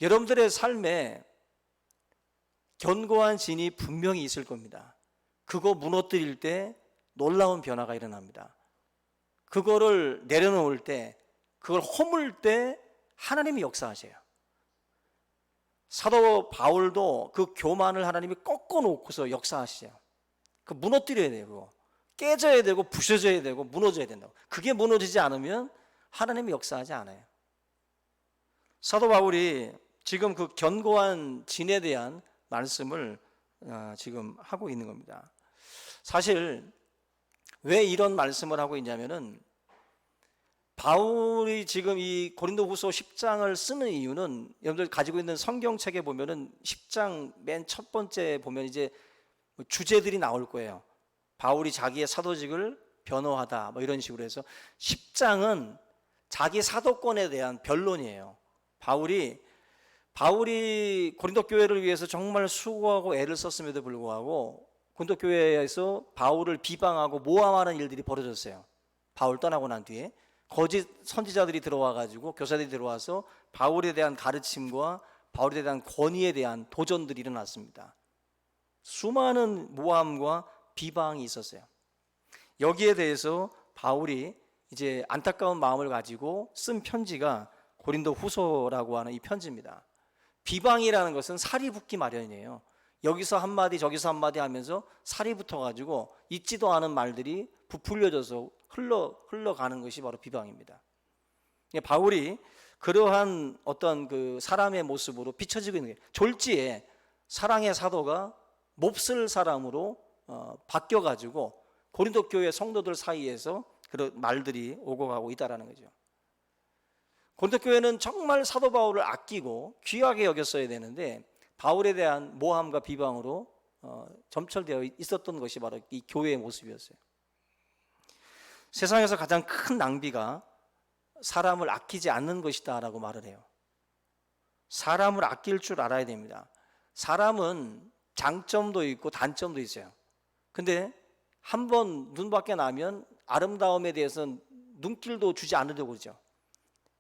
여러분들의 삶에 견고한 진이 분명히 있을 겁니다. 그거 무너뜨릴 때 놀라운 변화가 일어납니다. 그거를 내려놓을 때, 그걸 허물 때 하나님이 역사하세요. 사도 바울도 그 교만을 하나님이 꺾어놓고서 역사하시죠. 그 무너뜨려야 돼요. 그거 깨져야 되고 부셔져야 되고 무너져야 된다고. 그게 무너지지 않으면 하나님이 역사하지 않아요. 사도 바울이 지금 그 견고한 진에 대한 말씀을 지금 하고 있는 겁니다. 사실 왜 이런 말씀을 하고 있냐면은 바울이 지금 이 고린도후서 10장을 쓰는 이유는 여러분들 가지고 있는 성경책에 보면은 10장 맨 첫 번째 보면 이제 주제들이 나올 거예요. 바울이 자기의 사도직을 변호하다 뭐 이런 식으로 해서 10장은 자기 사도권에 대한 변론이에요. 바울이 고린도 교회를 위해서 정말 수고하고 애를 썼음에도 불구하고 고린도 교회에서 바울을 비방하고 모함하는 일들이 벌어졌어요. 바울 떠나고 난 뒤에 거짓 선지자들이 들어와 가지고 교사들이 들어와서 바울에 대한 가르침과 바울에 대한 권위에 대한 도전들이 일어났습니다. 수많은 모함과 비방이 있었어요. 여기에 대해서 바울이 이제 안타까운 마음을 가지고 쓴 편지가 고린도 후서라고 하는 이 편지입니다. 비방이라는 것은 살이 붙기 마련이에요. 여기서 한마디 저기서 한마디 하면서 살이 붙어가지고 있지도 않은 말들이 부풀려져서 흘러가는 것이 바로 비방입니다. 바울이 그러한 어떤 그 사람의 모습으로 비춰지고 있는 게 졸지에 사랑의 사도가 몹쓸 사람으로 바뀌어가지고 고린도 교회 성도들 사이에서 그런 말들이 오고 가고 있다라는 거죠. 고린도 교회는 정말 사도 바울을 아끼고 귀하게 여겼어야 되는데 바울에 대한 모함과 비방으로 점철되어 있었던 것이 바로 이 교회의 모습이었어요. 세상에서 가장 큰 낭비가 사람을 아끼지 않는 것이다 라고 말을 해요. 사람을 아낄 줄 알아야 됩니다. 사람은 장점도 있고 단점도 있어요. 근데 한번 눈 밖에 나면 아름다움에 대해서는 눈길도 주지 않으려고 그러죠.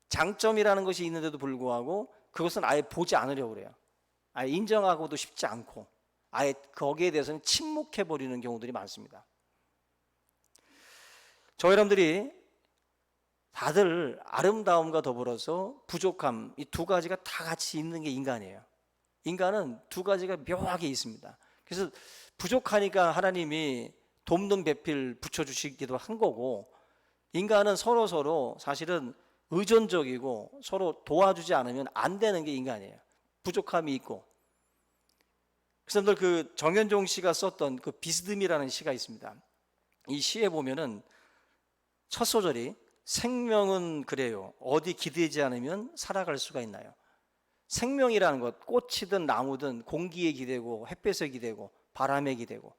장점이라는 것이 있는데도 불구하고 그것은 아예 보지 않으려고 그래요. 아예 인정하고도 싶지 않고 아예 거기에 대해서는 침묵해버리는 경우들이 많습니다. 저 여러분들이 다들 아름다움과 더불어서 부족함, 이 두 가지가 다 같이 있는 게 인간이에요. 인간은 두 가지가 묘하게 있습니다. 그래서 부족하니까 하나님이 돕는 배필 붙여주시기도 한 거고, 인간은 서로 사실은 의존적이고 서로 도와주지 않으면 안 되는 게 인간이에요. 부족함이 있고. 그래서 그 정현종 씨가 썼던 그 비스듬이라는 시가 있습니다. 이 시에 보면은 첫 소절이 생명은 그래요. 어디 기대지 않으면 살아갈 수가 있나요? 생명이라는 것, 꽃이든 나무든 공기에 기대고 햇볕에 기대고 바람에 기대고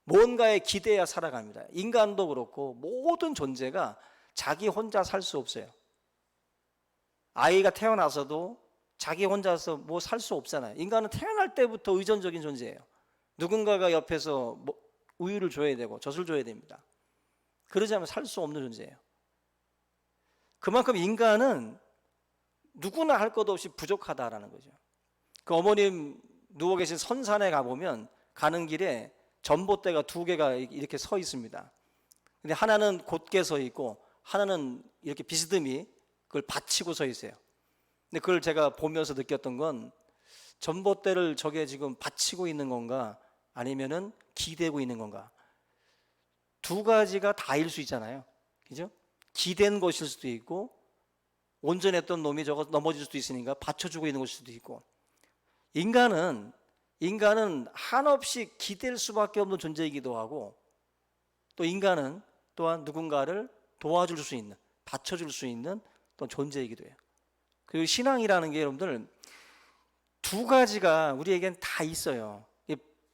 뭔가에 기대야 살아갑니다. 인간도 그렇고 모든 존재가 자기 혼자 살 수 없어요. 아이가 태어나서도 자기 혼자서 뭐 살 수 없잖아요. 인간은 태어날 때부터 의존적인 존재예요. 누군가가 옆에서 뭐 우유를 줘야 되고 젖을 줘야 됩니다. 그러지 않으면 살 수 없는 존재예요. 그만큼 인간은 누구나 할 것 없이 부족하다라는 거죠. 그 어머님 누워 계신 선산에 가보면 가는 길에 전봇대가 두 개가 이렇게 서 있습니다. 근데 하나는 곧게 서 있고 하나는 이렇게 비스듬히 그걸 받치고 서 있어요. 근데 그걸 제가 보면서 느꼈던 건 전봇대를 저게 지금 받치고 있는 건가 아니면은 기대고 있는 건가. 두 가지가 다일 수 있잖아요. 그죠? 기댄 것일 수도 있고 온전했던 놈이 저거 넘어질 수도 있으니까 받쳐주고 있는 것일 수도 있고. 인간은 한없이 기댈 수밖에 없는 존재이기도 하고 또 인간은 또한 누군가를 도와줄 수 있는, 받쳐줄 수 있는 또 존재이기도 해요. 그리고 신앙이라는 게 여러분들 두 가지가 우리에겐 다 있어요.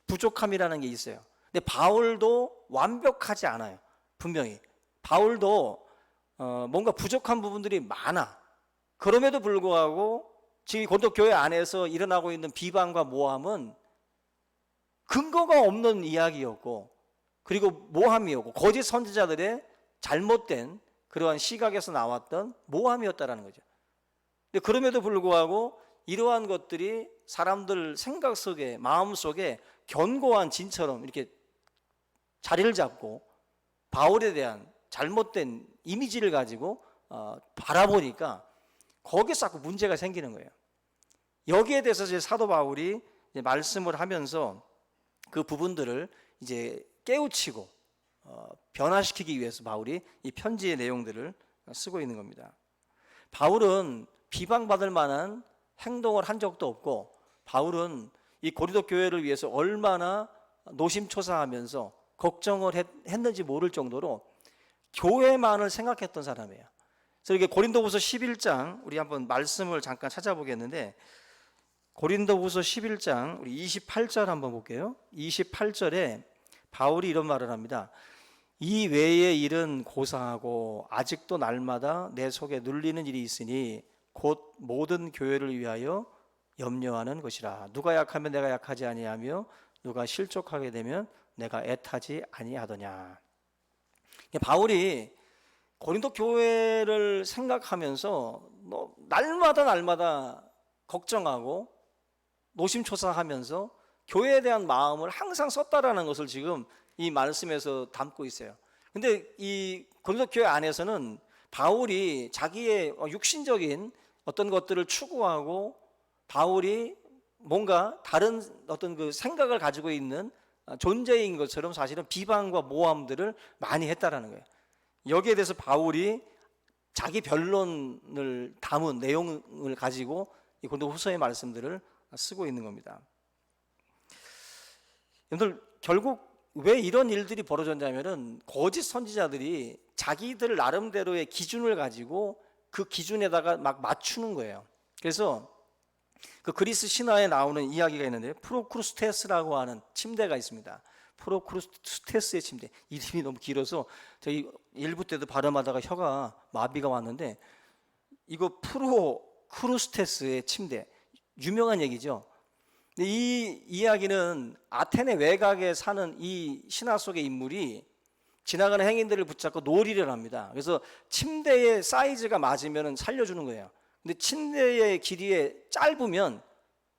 부족함이라는 게 있어요. 근데 바울도 완벽하지 않아요. 분명히 바울도 뭔가 부족한 부분들이 많아. 그럼에도 불구하고 지금 고린도 교회 안에서 일어나고 있는 비방과 모함은 근거가 없는 이야기였고 그리고 모함이었고 거짓 선지자들의 잘못된 그러한 시각에서 나왔던 모함이었다라는 거죠. 근데 그럼에도 불구하고 이러한 것들이 사람들 생각 속에 마음 속에 견고한 진처럼 이렇게 자리를 잡고 바울에 대한 잘못된 이미지를 가지고 바라보니까 거기서 자꾸 문제가 생기는 거예요. 여기에 대해서 이제 사도 바울이 이제 말씀을 하면서 그 부분들을 이제 깨우치고 변화시키기 위해서 바울이 이 편지의 내용들을 쓰고 있는 겁니다. 바울은 비방받을 만한 행동을 한 적도 없고, 바울은 이 고린도 교회를 위해서 얼마나 노심초사하면서 걱정을 했는지 모를 정도로 교회만을 생각했던 사람이에요. 그래서 이게 고린도후서 11장, 우리 한번 말씀을 잠깐 찾아보겠는데, 고린도후서 11장 우리 28절 한번 볼게요. 28절에 바울이 이런 말을 합니다. 이 외의 일은 고사하고 아직도 날마다 내 속에 눌리는 일이 있으니 곧 모든 교회를 위하여 염려하는 것이라. 누가 약하면 내가 약하지 아니하며 누가 실족하게 되면 내가 애타지 아니하더냐. 바울이 고린도 교회를 생각하면서 날마다 걱정하고 노심초사하면서 교회에 대한 마음을 항상 썼다라는 것을 지금 이 말씀에서 담고 있어요. 근데 이 고린도 교회 안에서는 바울이 자기의 육신적인 어떤 것들을 추구하고, 바울이 뭔가 다른 어떤 그 생각을 가지고 있는 존재인 것처럼 사실은 비방과 모함들을 많이 했다라는 거예요. 여기에 대해서 바울이 자기 변론을 담은 내용을 가지고 이 고린도후서의 말씀들을 쓰고 있는 겁니다. 여러분들, 결국 왜 이런 일들이 벌어졌냐면은 거짓 선지자들이 자기들 나름대로의 기준을 가지고 그 기준에다가 막 맞추는 거예요. 그래서 그 그리스 신화에 나오는 이야기가 있는데, 프로크루스테스라고 하는 침대가 있습니다. 프로크루스테스의 침대, 이름이 너무 길어서 저희 일부 때도 발음하다가 혀가 마비가 왔는데, 이거 프로크루스테스의 침대, 유명한 얘기죠. 근데 이 이야기는 아테네 외곽에 사는 이 신화 속의 인물이 지나가는 행인들을 붙잡고 놀이를 합니다. 그래서 침대의 사이즈가 맞으면 살려주는 거예요. 근데 침대의 길이에 짧으면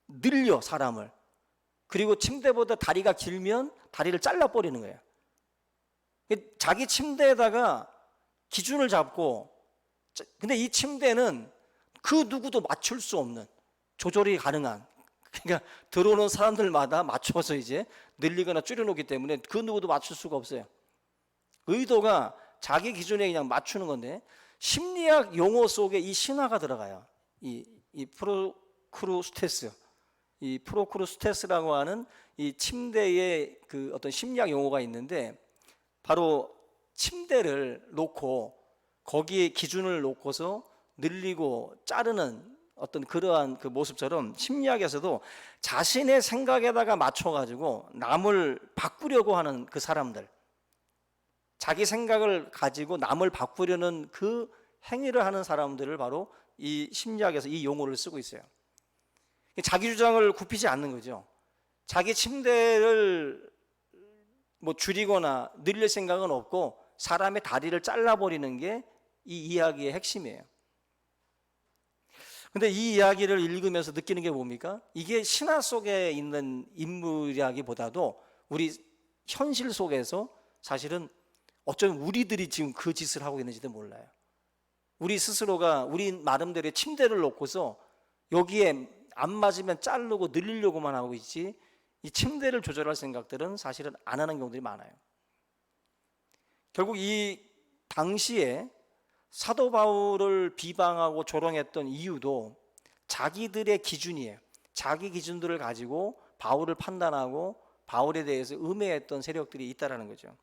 늘려 사람을, 그리고 침대보다 다리가 길면 다리를 잘라버리는 거예요. 자기 침대에다가 기준을 잡고, 근데 이 침대는 그 누구도 맞출 수 없는, 조절이 가능한, 그러니까 들어오는 사람들마다 맞춰서 이제 늘리거나 줄여놓기 때문에 그 누구도 맞출 수가 없어요. 의도가 자기 기준에 그냥 맞추는 건데, 심리학 용어 속에 이 신화가 들어가요. 이 프로크루스테스라고 하는 이 침대의 그 어떤 심리학 용어가 있는데, 바로 침대를 놓고 거기에 기준을 놓고서 늘리고 자르는 어떤 그러한 그 모습처럼, 심리학에서도 자신의 생각에다가 맞춰가지고 남을 바꾸려고 하는 그 사람들, 자기 생각을 가지고 남을 바꾸려는 그 행위를 하는 사람들을 바로 이 심리학에서 이 용어를 쓰고 있어요. 자기 주장을 굽히지 않는 거죠. 자기 침대를 뭐 줄이거나 늘릴 생각은 없고 사람의 다리를 잘라버리는 게 이 이야기의 핵심이에요. 근데 이 이야기를 읽으면서 느끼는 게 뭡니까? 이게 신화 속에 있는 인물이라기보다도 우리 현실 속에서 사실은 어쩌면 우리들이 지금 그 짓을 하고 있는지도 몰라요. 우리 스스로가 우리 나름대로의 침대를 놓고서 여기에 안 맞으면 자르고 늘리려고만 하고 있지, 이 침대를 조절할 생각들은 사실은 안 하는 경우들이 많아요. 결국 이 당시에 사도 바울을 비방하고 조롱했던 이유도 자기들의 기준이에요. 자기 기준들을 가지고 바울을 판단하고 바울에 대해서 음해했던 세력들이 있다라는 거죠.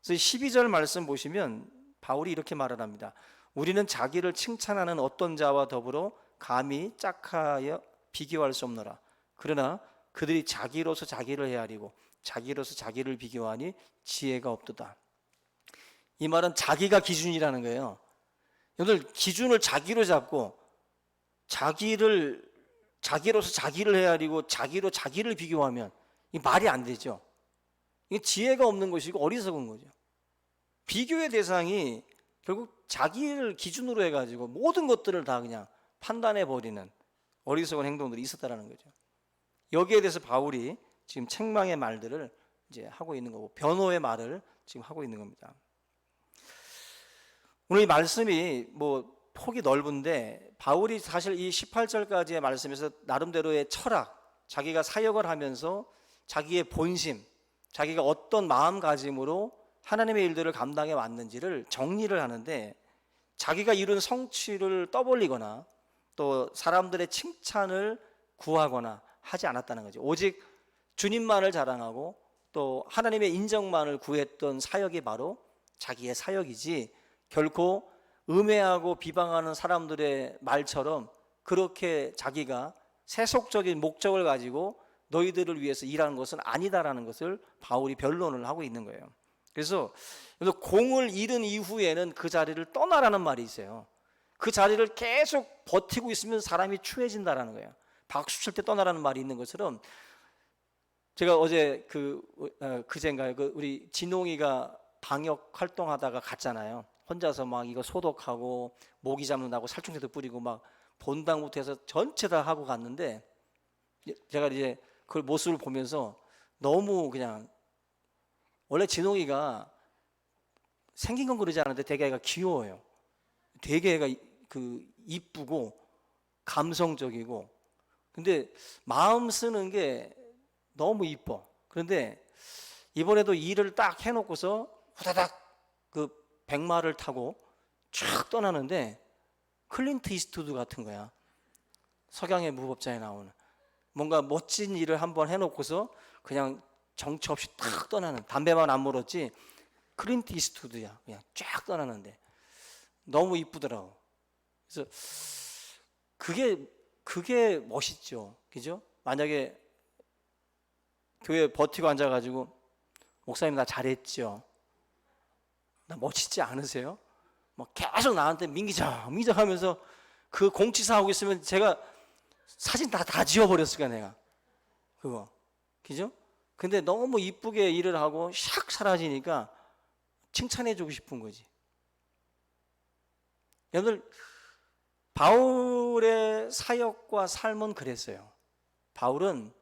그래서 12절 말씀 보시면 바울이 이렇게 말을 합니다. 우리는 자기를 칭찬하는 어떤 자와 더불어 감히 짝하여 비교할 수 없노라. 그러나 그들이 자기로서 자기를 헤아리고 자기로서 자기를 비교하니 지혜가 없도다. 이 말은 자기가 기준이라는 거예요. 여러분들, 기준을 자기로 잡고 자기로서 자기를 헤아리고 자기로 자기를 비교하면 이 말이 안 되죠. 이게 지혜가 없는 것이고 어리석은 거죠. 비교의 대상이 결국 자기를 기준으로 해가지고 모든 것들을 다 그냥 판단해 버리는 어리석은 행동들이 있었다라는 거죠. 여기에 대해서 바울이 지금 책망의 말들을 이제 하고 있는 거고, 변호의 말을 지금 하고 있는 겁니다. 오늘 이 말씀이 뭐 폭이 넓은데, 바울이 사실 이 18절까지의 말씀에서 나름대로의 철학, 자기가 사역을 하면서 자기의 본심, 자기가 어떤 마음가짐으로 하나님의 일들을 감당해 왔는지를 정리를 하는데, 자기가 이룬 성취를 떠벌리거나 또 사람들의 칭찬을 구하거나 하지 않았다는 거죠. 오직 주님만을 자랑하고 또 하나님의 인정만을 구했던 사역이 바로 자기의 사역이지, 결코 음해하고 비방하는 사람들의 말처럼 그렇게 자기가 세속적인 목적을 가지고 너희들을 위해서 일하는 것은 아니다라는 것을 바울이 변론을 하고 있는 거예요. 그래서 공을 잃은 이후에는 그 자리를 떠나라는 말이 있어요. 그 자리를 계속 버티고 있으면 사람이 추해진다라는 거예요. 박수 칠 때 떠나라는 말이 있는 것처럼, 제가 어제 그젠가요, 우리 진홍이가 방역 활동하다가 갔잖아요. 혼자서 막 이거 소독하고 모기 잡는다고 살충제도 뿌리고 막 본당부터 해서 전체 다 하고 갔는데, 제가 이제 그 모습을 보면서 너무 그냥, 원래 진홍이가 생긴 건 그러지 않은데 되게 애가 귀여워요. 되게 애가 이쁘고 감성적이고, 근데 마음 쓰는 게 너무 이뻐. 그런데 이번에도 일을 딱 해놓고서 후다닥 그 백마를 타고 쫙 떠나는데 클린트 이스트우드 같은 거야. 석양의 무법자에 나오는, 뭔가 멋진 일을 한번 해놓고서 그냥 정처 없이 탁 떠나는, 담배만 안 물었지 클린트 이스트우드야. 그냥 쫙 떠나는데 너무 이쁘더라고. 그래서 그게 멋있죠. 그죠? 만약에 교회 버티고 앉아가지고 목사님 나 잘했죠, 나 멋있지 않으세요? 막 계속 나한테 민기적 하면서 그 공치사 하고 있으면 제가 사진 다 지워버렸을 거야, 내가. 그거. 그죠? 근데 너무 이쁘게 일을 하고 샥 사라지니까 칭찬해주고 싶은 거지. 여러분들, 바울의 사역과 삶은 그랬어요. 바울은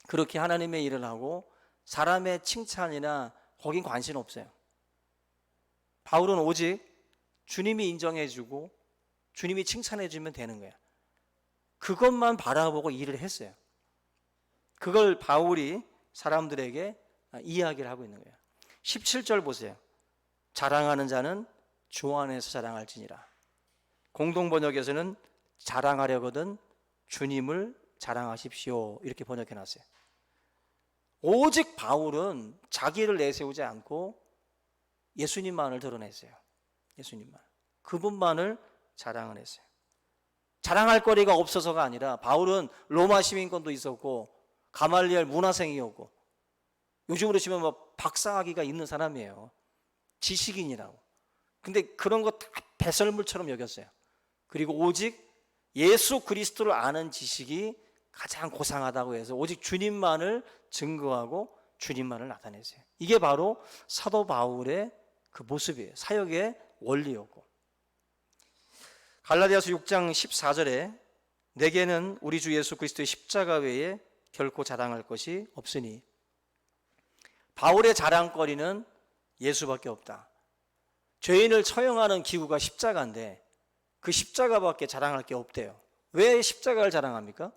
그렇게 하나님의 일을 하고 사람의 칭찬이나 거긴 관심 없어요. 바울은 오직 주님이 인정해주고 주님이 칭찬해주면 되는 거야. 그것만 바라보고 일을 했어요. 그걸 바울이 사람들에게 이야기를 하고 있는 거예요. 17절 보세요. 자랑하는 자는 주 안에서 자랑할지니라. 공동번역에서는 자랑하려거든 주님을 자랑하십시오, 이렇게 번역해 놨어요. 오직 바울은 자기를 내세우지 않고 예수님만을 드러냈어요. 예수님만, 그분만을 자랑을 했어요. 자랑할 거리가 없어서가 아니라, 바울은 로마 시민권도 있었고 가말리엘 문화생이었고, 요즘으로 치면 뭐 박사학위가 있는 사람이에요. 지식인이라고. 근데 그런 거 다 배설물처럼 여겼어요. 그리고 오직 예수 그리스도를 아는 지식이 가장 고상하다고 해서 오직 주님만을 증거하고 주님만을 나타냈어요. 이게 바로 사도 바울의 그 모습이에요. 사역의 원리였고, 갈라디아서 6장 14절에 내게는 우리 주 예수 그리스도의 십자가 외에 결코 자랑할 것이 없으니, 바울의 자랑거리는 예수밖에 없다. 죄인을 처형하는 기구가 십자가인데 그 십자가밖에 자랑할 게 없대요. 왜 십자가를 자랑합니까?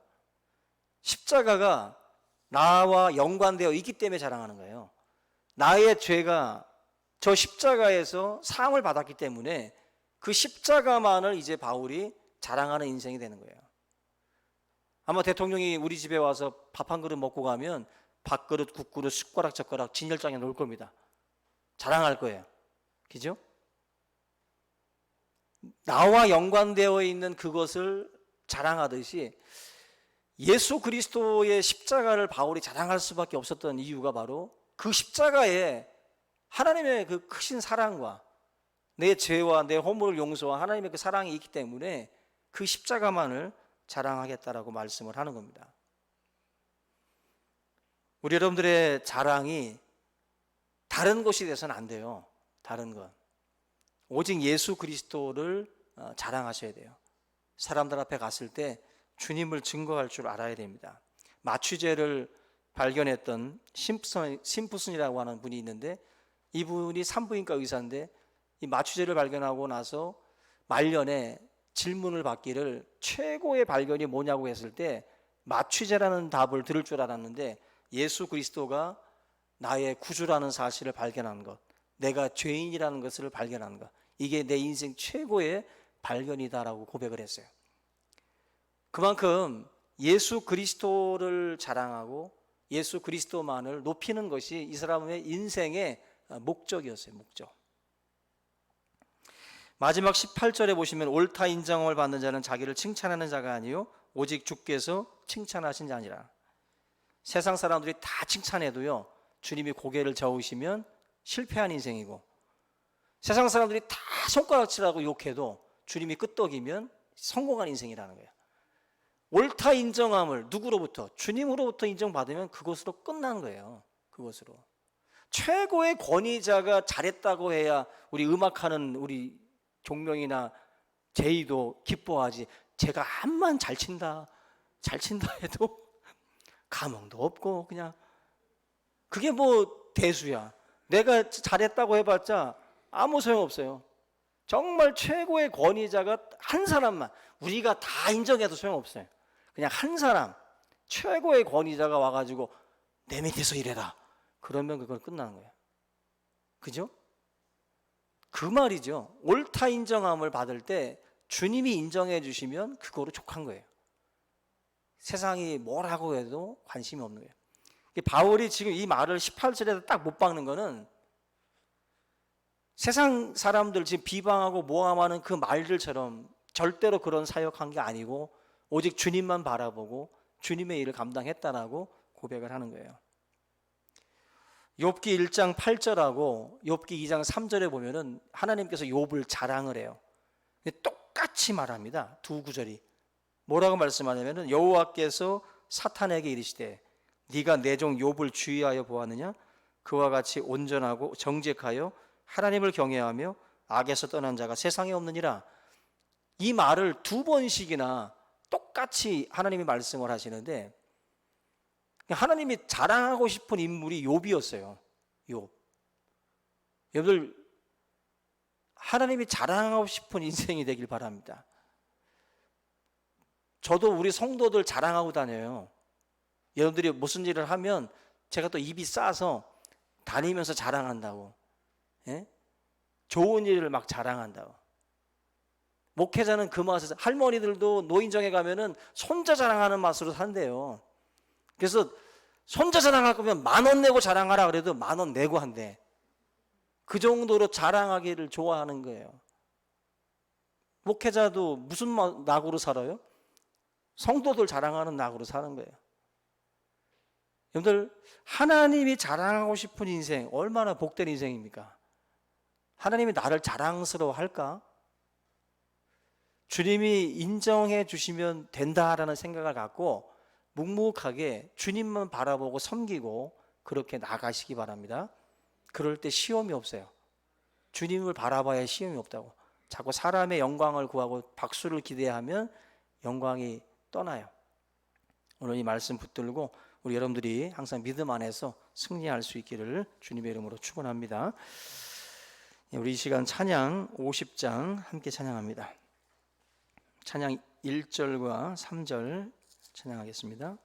십자가가 나와 연관되어 있기 때문에 자랑하는 거예요. 나의 죄가 저 십자가에서 사함을 받았기 때문에 그 십자가만을 이제 바울이 자랑하는 인생이 되는 거예요. 아마 대통령이 우리 집에 와서 밥 한 그릇 먹고 가면 밥그릇, 국그릇, 숟가락, 젓가락 진열장에 놓을 겁니다. 자랑할 거예요. 그죠? 나와 연관되어 있는 그것을 자랑하듯이 예수 그리스도의 십자가를 바울이 자랑할 수밖에 없었던 이유가 바로 그 십자가에 하나님의 그 크신 사랑과 내 죄와 내 허물을 용서한 하나님의 그 사랑이 있기 때문에 그 십자가만을 자랑하겠다라고 말씀을 하는 겁니다. 우리 여러분들의 자랑이 다른 것이 돼서는 안 돼요. 다른 것. 오직 예수 그리스도를 자랑하셔야 돼요. 사람들 앞에 갔을 때 주님을 증거할 줄 알아야 됩니다. 마취제를 발견했던 심프슨이라고 하는 분이 있는데, 이분이 산부인과 의사인데 이 마취제를 발견하고 나서 말년에 질문을 받기를 최고의 발견이 뭐냐고 했을 때 마취제라는 답을 들을 줄 알았는데, 예수 그리스도가 나의 구주라는 사실을 발견한 것, 내가 죄인이라는 것을 발견한 것, 이게 내 인생 최고의 발견이다라고 고백을 했어요. 그만큼 예수 그리스도를 자랑하고 예수 그리스도만을 높이는 것이 이 사람의 인생의 목적이었어요. 목적. 마지막 18절에 보시면 옳다 인정을 받는 자는 자기를 칭찬하는 자가 아니요 오직 주께서 칭찬하신 자니라. 세상 사람들이 다 칭찬해도요, 주님이 고개를 저으시면 실패한 인생이고, 세상 사람들이 다 손가락질하고 욕해도 주님이 끄떡이면 성공한 인생이라는 거예요. 옳다 인정함을 누구로부터? 주님으로부터 인정받으면 그것으로 끝난 거예요. 그것으로. 최고의 권위자가 잘했다고 해야 우리 음악하는 우리 종명이나 제이도 기뻐하지, 제가 암만 잘 친다 해도 감흥도 없고 그냥 그게 뭐 대수야. 내가 잘했다고 해봤자 아무 소용없어요. 정말 최고의 권위자가 한 사람만, 우리가 다 인정해도 소용없어요. 그냥 한 사람, 최고의 권위자가 와가지고 내 밑에서 일해라, 그러면 그건 끝나는 거예요. 그죠? 그 말이죠. 옳다 인정함을 받을 때 주님이 인정해 주시면 그거로 족한 거예요. 세상이 뭐라고 해도 관심이 없는 거예요. 바울이 지금 이 말을 18절에서 딱 못 박는 거는, 세상 사람들 지금 비방하고 모함하는 그 말들처럼 절대로 그런 사역한 게 아니고 오직 주님만 바라보고 주님의 일을 감당했다라고 고백을 하는 거예요. 욥기 1장 8절하고 욥기 2장 3절에 보면은 하나님께서 욥을 자랑을 해요. 똑같이 말합니다. 두 구절이 뭐라고 말씀하냐면은, 여호와께서 사탄에게 이르시되 네가 내 종 욥을 주의하여 보았느냐? 그와 같이 온전하고 정직하여 하나님을 경외하며 악에서 떠난 자가 세상에 없느니라. 이 말을 두 번씩이나 똑같이 하나님이 말씀을 하시는데, 하나님이 자랑하고 싶은 인물이 욥이었어요. 욥. 여러분들, 하나님이 자랑하고 싶은 인생이 되길 바랍니다. 저도 우리 성도들 자랑하고 다녀요. 여러분들이 무슨 일을 하면 제가 또 입이 싸서 다니면서 자랑한다고, 예? 좋은 일을 막 자랑한다고. 목회자는 그 맛에서, 할머니들도 노인정에 가면은 손자 자랑하는 맛으로 산대요. 그래서 손자 자랑할 거면 10,000원 내고 자랑하라 그래도 10,000원 내고 한대. 그 정도로 자랑하기를 좋아하는 거예요. 목회자도 무슨 낙으로 살아요? 성도들 자랑하는 낙으로 사는 거예요. 여러분들, 하나님이 자랑하고 싶은 인생, 얼마나 복된 인생입니까? 하나님이 나를 자랑스러워 할까? 주님이 인정해 주시면 된다라는 생각을 갖고 묵묵하게 주님만 바라보고 섬기고 그렇게 나가시기 바랍니다. 그럴 때 시험이 없어요. 주님을 바라봐야 시험이 없다고. 자꾸 사람의 영광을 구하고 박수를 기대하면 영광이 떠나요. 오늘 이 말씀 붙들고 우리 여러분들이 항상 믿음 안에서 승리할 수 있기를 주님의 이름으로 축원합니다. 우리 이 시간 찬양 50장 함께 찬양합니다. 찬양 1절과 3절 찬양하겠습니다.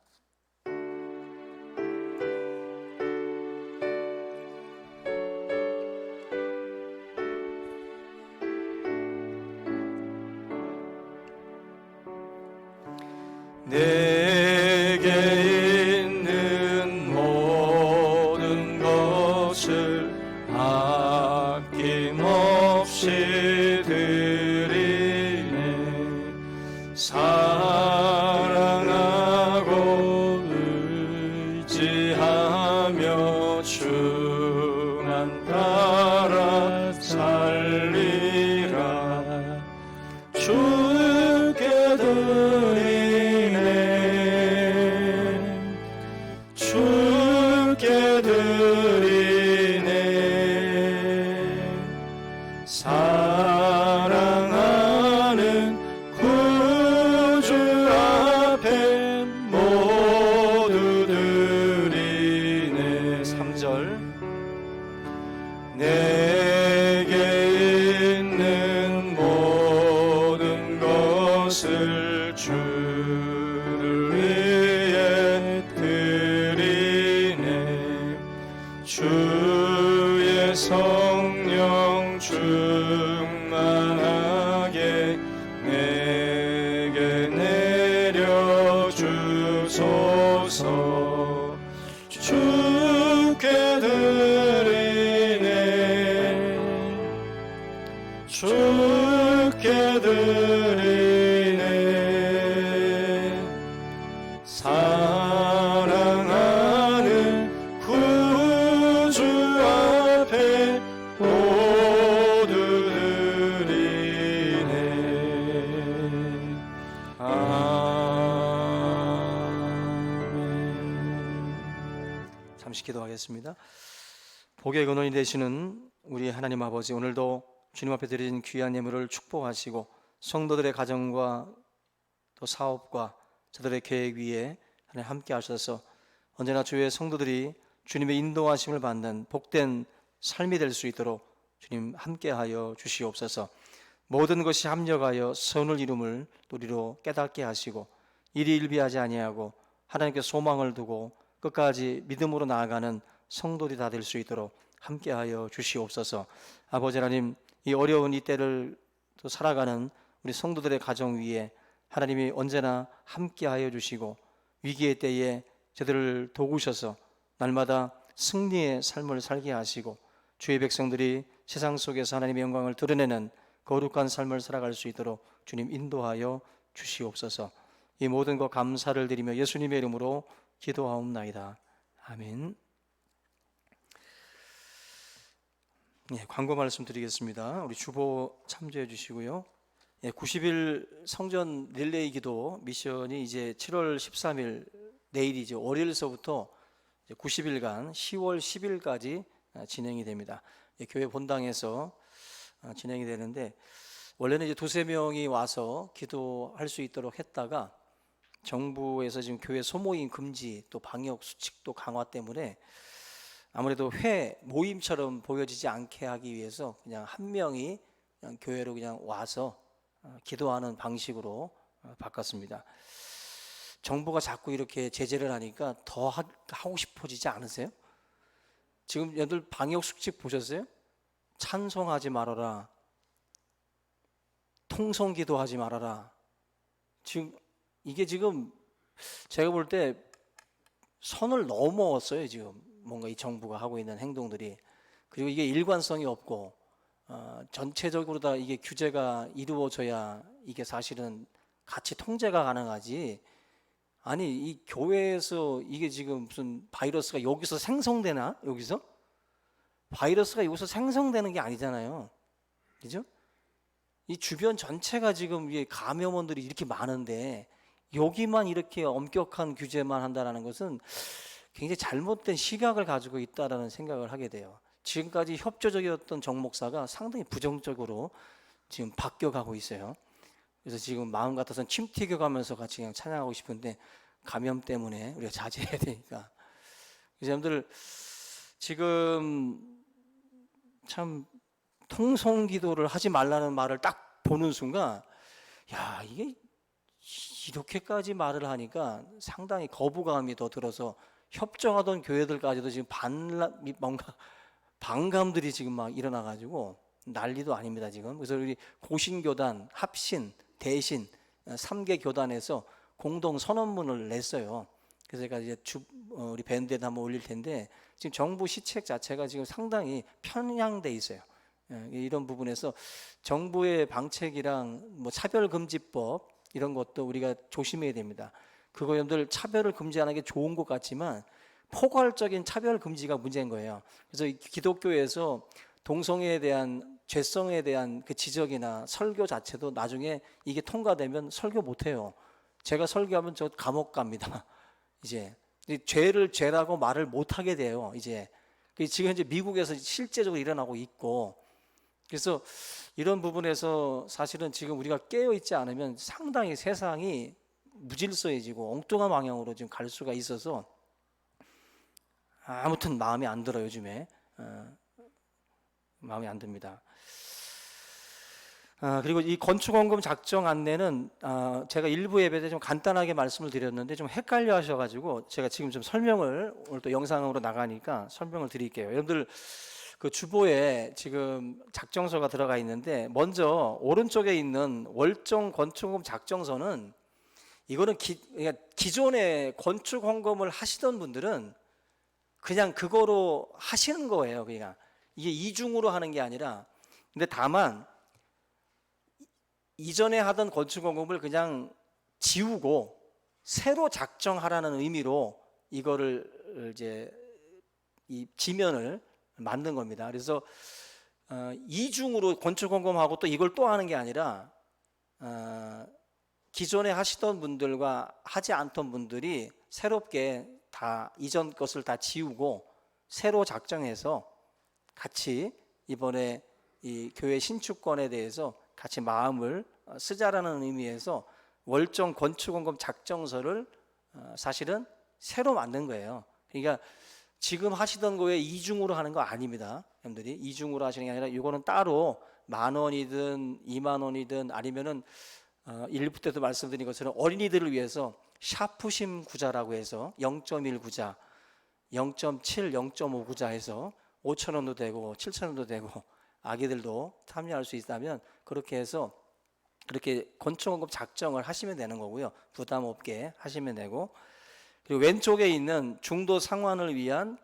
내게 있는 모든 것을 아낌없이 드리네. 사랑하고 의지하며 주만 따라 살리라. 주께 드리네. 사랑하는 구주 앞에 모두 드리네. 3절. 내게 있는 모든 것 내게 내려주소서. 주께 드리네, 주께 드리네. 사랑하는 구주 앞에 모두 드리네. 아멘. 잠시 기도하겠습니다. 복의 근원이 되시는 우리 하나님 아버지, 오늘도 주님 앞에 드린 귀한 예물을 축복하시고 성도들의 가정과 또 사업과 저들의 계획 위에 하나님 함께 하셔서 언제나 주의 성도들이 주님의 인도하심을 받는 복된 삶이 될 수 있도록 주님 함께하여 주시옵소서. 모든 것이 합력하여 선을 이룸을 우리로 깨닫게 하시고 일이 일비하지 아니하고 하나님께 소망을 두고 끝까지 믿음으로 나아가는 성도들이 다 될 수 있도록 함께하여 주시옵소서. 아버지 하나님, 이 어려운 이 때를 또 살아가는 우리 성도들의 가정 위에 하나님이 언제나 함께하여 주시고 위기의 때에 저들을 도우셔서 날마다 승리의 삶을 살게 하시고 주의 백성들이 세상 속에서 하나님의 영광을 드러내는 거룩한 삶을 살아갈 수 있도록 주님 인도하여 주시옵소서. 이 모든 것 감사를 드리며 예수님의 이름으로 기도하옵나이다. 아멘. 광고 말씀 드리겠습니다. 우리 주보 참조해 주시고요. 90일 성전 릴레이 기도 미션이 이제 7월 13일 내일이죠. 월요일서부터 90일간 10월 10일까지 진행이 됩니다. 교회 본당에서 진행이 되는데 원래는 이제 2-3명이 와서 기도할 수 있도록 했다가 정부에서 지금 교회 소모임 금지 또 방역 수칙도 강화 때문에 아무래도 회 모임처럼 보여지지 않게 하기 위해서 그냥 한 명이 그냥 교회로 그냥 와서 기도하는 방식으로 바꿨습니다. 정부가 자꾸 이렇게 제재를 하니까 더 하고 싶어지지 않으세요? 지금 여러분들 방역 수칙 보셨어요? 찬송하지 말아라, 통성기도하지 말아라. 지금 이게 지금 제가 볼 때 선을 넘어왔어요. 지금 뭔가 이 정부가 하고 있는 행동들이. 그리고 이게 일관성이 없고 전체적으로 다 이게 규제가 이루어져야 이게 사실은 같이 통제가 가능하지. 아니 이 교회에서 이게 지금 무슨 바이러스가 여기서 생성되나? 여기서? 바이러스가 여기서 생성되는 게 아니잖아요. 그죠? 이 주변 전체가 지금 이게 감염원들이 이렇게 많은데 여기만 이렇게 엄격한 규제만 한다는 것은 굉장히 잘못된 시각을 가지고 있다라는 생각을 하게 돼요. 지금까지 협조적이었던 정 목사가 상당히 부정적으로 지금 바뀌어가고 있어요. 그래서 지금 마음 같아서는 침 튀겨가면서 같이 그냥 찬양하고 싶은데 감염 때문에 우리가 자제해야 되니까. 그래서 여러분들 지금 참 통성기도를 하지 말라는 말을 딱 보는 순간 야 이게 이렇게까지 말을 하니까 상당히 거부감이 더 들어서 협정하던 교회들까지도 지금 뭔가 반감들이 지금 막 일어나가지고 난리도 아닙니다 지금. 그래서 우리 고신교단, 합신, 대신 3개 교단에서 공동 선언문을 냈어요. 그래서 제가 이제 우리 밴드에도 한번 올릴 텐데 지금 정부 시책 자체가 지금 상당히 편향돼 있어요. 이런 부분에서 정부의 방책이랑 뭐 차별금지법 이런 것도 우리가 조심해야 됩니다. 그거 여러분들 차별을 금지하는 게 좋은 것 같지만 포괄적인 차별 금지가 문제인 거예요. 그래서 기독교에서 동성애에 대한 죄성에 대한 그 지적이나 설교 자체도 나중에 이게 통과되면 설교 못 해요. 제가 설교하면 저 감옥 갑니다. 이제 죄를 죄라고 말을 못 하게 돼요. 이제 지금 현재 미국에서 실제적으로 일어나고 있고, 그래서 이런 부분에서 사실은 지금 우리가 깨어 있지 않으면 상당히 세상이 무질서해지고 엉뚱한 방향으로 지금 갈 수가 있어서 아무튼 마음에 안 들어요. 요즘에 마음에 안 듭니다. 그리고 이 건축원금 작정 안내는 제가 일부 예배 때 좀 간단하게 말씀을 드렸는데 좀 헷갈려 하셔가지고 제가 지금 좀 설명을 오늘 또 영상으로 나가니까 설명을 드릴게요. 여러분들 그 주보에 지금 작정서가 들어가 있는데 먼저 오른쪽에 있는 월정 건축허금 작정서는 이거는 그러니까 기존에 건축 헌금을 하시던 분들은 그냥 그거로 하시는 거예요. 그러니까 이게 이중으로 하는 게 아니라, 근데 다만 이전에 하던 건축 헌금을 그냥 지우고 새로 작정하라는 의미로 이거를 이제 이 지면을 만든 겁니다. 그래서 이중으로 건축 헌금하고 또 이걸 또 하는 게 아니라 기존에 하시던 분들과 하지 않던 분들이 새롭게 다 이전 것을 다 지우고 새로 작정해서 같이 이번에 이 교회 신축건에 대해서 같이 마음을 쓰자라는 의미에서 월정 건축헌금 작정서를 사실은 새로 만든 거예요. 그러니까 지금 하시던 거에 이중으로 하는 거 아닙니다. 여러분들이 이중으로 하시는 게 아니라 이거는 따로 10,000원이든 20,000원이든 아니면은 1부 때도 말씀드린 것처럼 어린이들을 위해서 샤프심 구자라고 해서 0.1 구자, 0.7, 0.5 구자 해서 5,000원도 되고 7,000원도 되고 아기들도 참여할 수 있다면 그렇게 해서 그렇게 건축헌금 작정을 하시면 되는 거고요. 부담 없게 하시면 되고, 그리고 왼쪽에 있는 중도 상환을 위한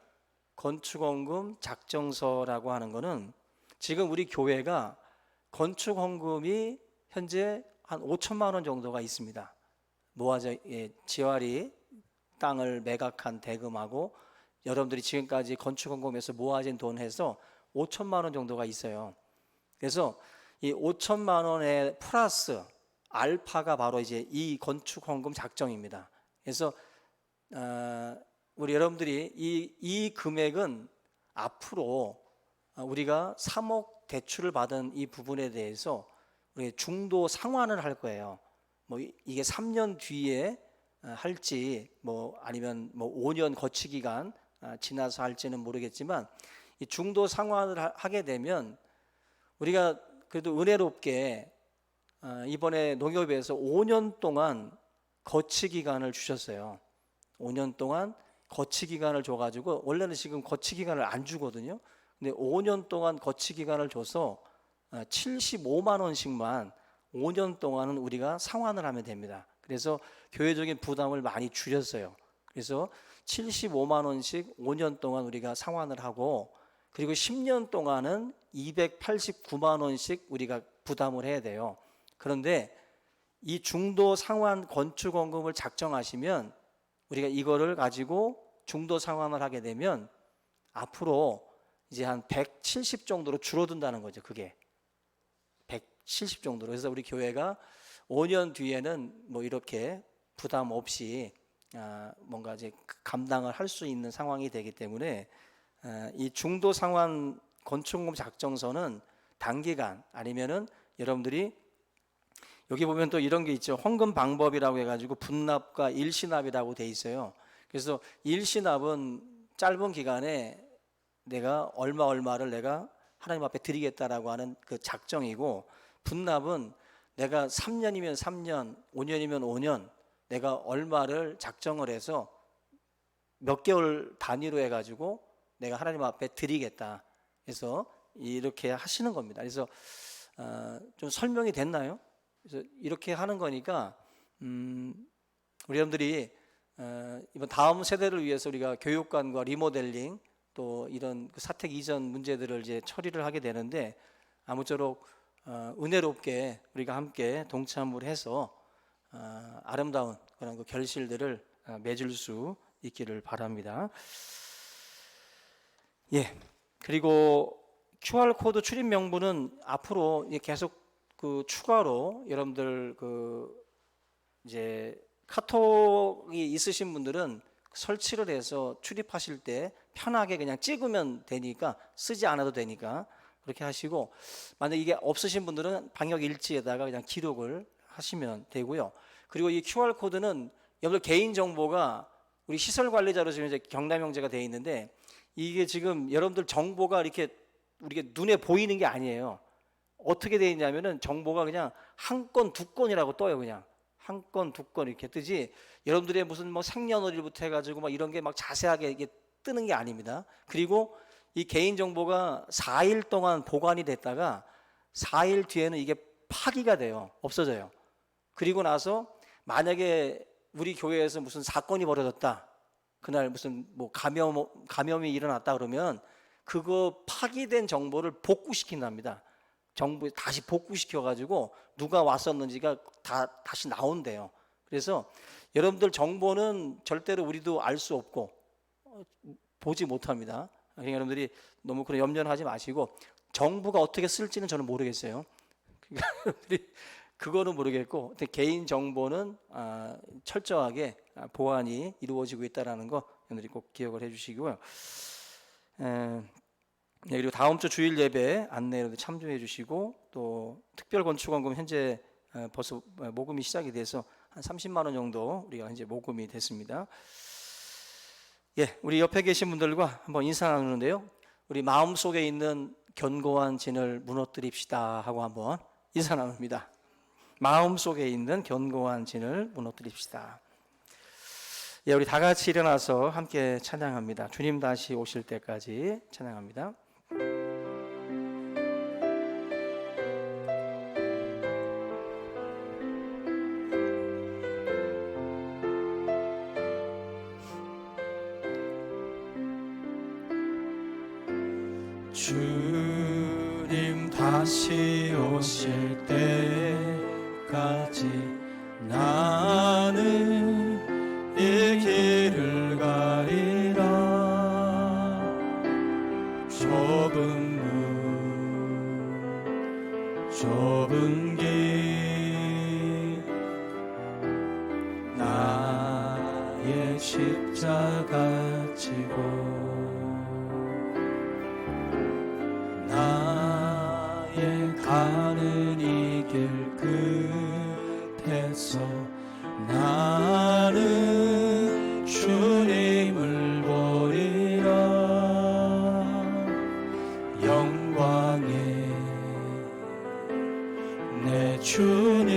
건축헌금 작정서라고 하는 거는 지금 우리 교회가 건축헌금이 현재 한 5천만 원 정도가 있습니다. 모아져 지와리 땅을 매각한 대금하고 여러분들이 지금까지 건축헌금에서 모아진 돈 해서 5천만 원 정도가 있어요. 그래서 이 5천만 원에 플러스 알파가 바로 이제 이 건축헌금 작정입니다. 그래서 우리 여러분들이 이 금액은 앞으로 우리가 3억 대출을 받은 이 부분에 대해서 우리 중도 상환을 할 거예요. 뭐 이게 3년 뒤에 할지 뭐 아니면 뭐 5년 거치 기간 지나서 할지는 모르겠지만 이 중도 상환을 하게 되면 우리가 그래도 은혜롭게 이번에 농협에서 5년 동안 거치 기간을 주셨어요. 5년 동안 거치 기간을 줘가지고 원래는 지금 거치 기간을 안 주거든요. 근데 5년 동안 거치 기간을 줘서 75만 원씩만 5년 동안은 우리가 상환을 하면 됩니다. 그래서 교회적인 부담을 많이 줄였어요. 그래서 75만 원씩 5년 동안 우리가 상환을 하고, 그리고 10년 동안은 289만 원씩 우리가 부담을 해야 돼요. 그런데 이 중도 상환 건축헌금을 작정하시면 우리가 이거를 가지고 중도 상환을 하게 되면 앞으로 이제 한 170 정도로 줄어든다는 거죠. 그게 170 정도로. 그래서 우리 교회가 5년 뒤에는 뭐 이렇게 부담 없이 뭔가 이제 감당을 할 수 있는 상황이 되기 때문에 이 중도 상환 건축헌금 작정서는 단기간 아니면은 여러분들이 여기 보면 또 이런 게 있죠. 헌금 방법이라고 해가지고 분납과 일시납이라고 돼 있어요. 그래서 일시납은 짧은 기간에 내가 얼마를 내가 하나님 앞에 드리겠다라고 하는 그 작정이고, 분납은 내가 3년이면 3년, 5년이면 5년 내가 얼마를 작정을 해서 몇 개월 단위로 해가지고 내가 하나님 앞에 드리겠다 해서 이렇게 하시는 겁니다. 그래서 좀 설명이 됐나요? 그래서 이렇게 하는 거니까 우리 여러분들이 이번 다음 세대를 위해서 우리가 교육관과 리모델링 또 이런 그 사택 이전 문제들을 이제 처리를 하게 되는데, 아무쪼록 은혜롭게 우리가 함께 동참을 해서 아름다운 그런 그 결실들을 맺을 수 있기를 바랍니다. 예. 그리고 QR 코드 출입 명부는 앞으로 계속 그 추가로 여러분들 그 이제 카톡이 있으신 분들은 설치를 해서 출입하실 때 편하게 그냥 찍으면 되니까, 쓰지 않아도 되니까 그렇게 하시고, 만약 이게 없으신 분들은 방역 일지에다가 그냥 기록을 하시면 되고요. 그리고 이 QR 코드는 여러분들 개인 정보가 우리 시설 관리자로 지금 이제 경남형제가 되어 있는데, 이게 지금 여러분들 정보가 이렇게 우리가 눈에 보이는 게 아니에요. 어떻게 되어 있냐면은 정보가 그냥 한 건, 두 건이라고 떠요. 그냥 한 건, 두 건 이렇게 뜨지, 여러분들의 무슨 뭐 생년월일부터 해가지고 막 이런 게 막 자세하게 이게 뜨는 게 아닙니다. 그리고 이 개인정보가 4일 동안 보관이 됐다가 4일 뒤에는 이게 파기가 돼요. 없어져요. 그리고 나서 만약에 우리 교회에서 무슨 사건이 벌어졌다, 그날 무슨 뭐 감염이 일어났다 그러면 그거 파기된 정보를 복구시킨답니다. 정부 다시 복구시켜 가지고 누가 왔었는지가 다시 나온대요. 그래서 여러분들 정보는 절대로 우리도 알 수 없고 보지 못합니다. 그러니까 여러분들이 너무 그런 염려는 하지 마시고, 정부가 어떻게 쓸지는 저는 모르겠어요. 그러니까 여러분들이 그거는 모르겠고, 개인 정보는 철저하게 보안이 이루어지고 있다는 거 여러분들이 꼭 기억을 해주시고요. 그리고 다음 주 주일 예배 안내로 참조해 주시고, 또 특별 건축원금 현재 벌써 모금이 시작이 돼서 한 30만 원 정도 우리가 이제 모금이 됐습니다. 예, 우리 옆에 계신 분들과 한번 인사 나누는데요. 우리 마음속에 있는 견고한 진을 무너뜨립시다 하고 한번 인사 나눕니다. 마음속에 있는 견고한 진을 무너뜨립시다. 예, 우리 다 같이 일어나서 함께 찬양합니다. 주님 다시 오실 때까지 찬양합니다. 주님 다시 오실 때까지 나는 이 길을 가리라. 좁은 문 좁은 길 나의 십자가 지고 나의 가는 이 길 끝에서 나는 주님을 보리라. 영광의 내 주님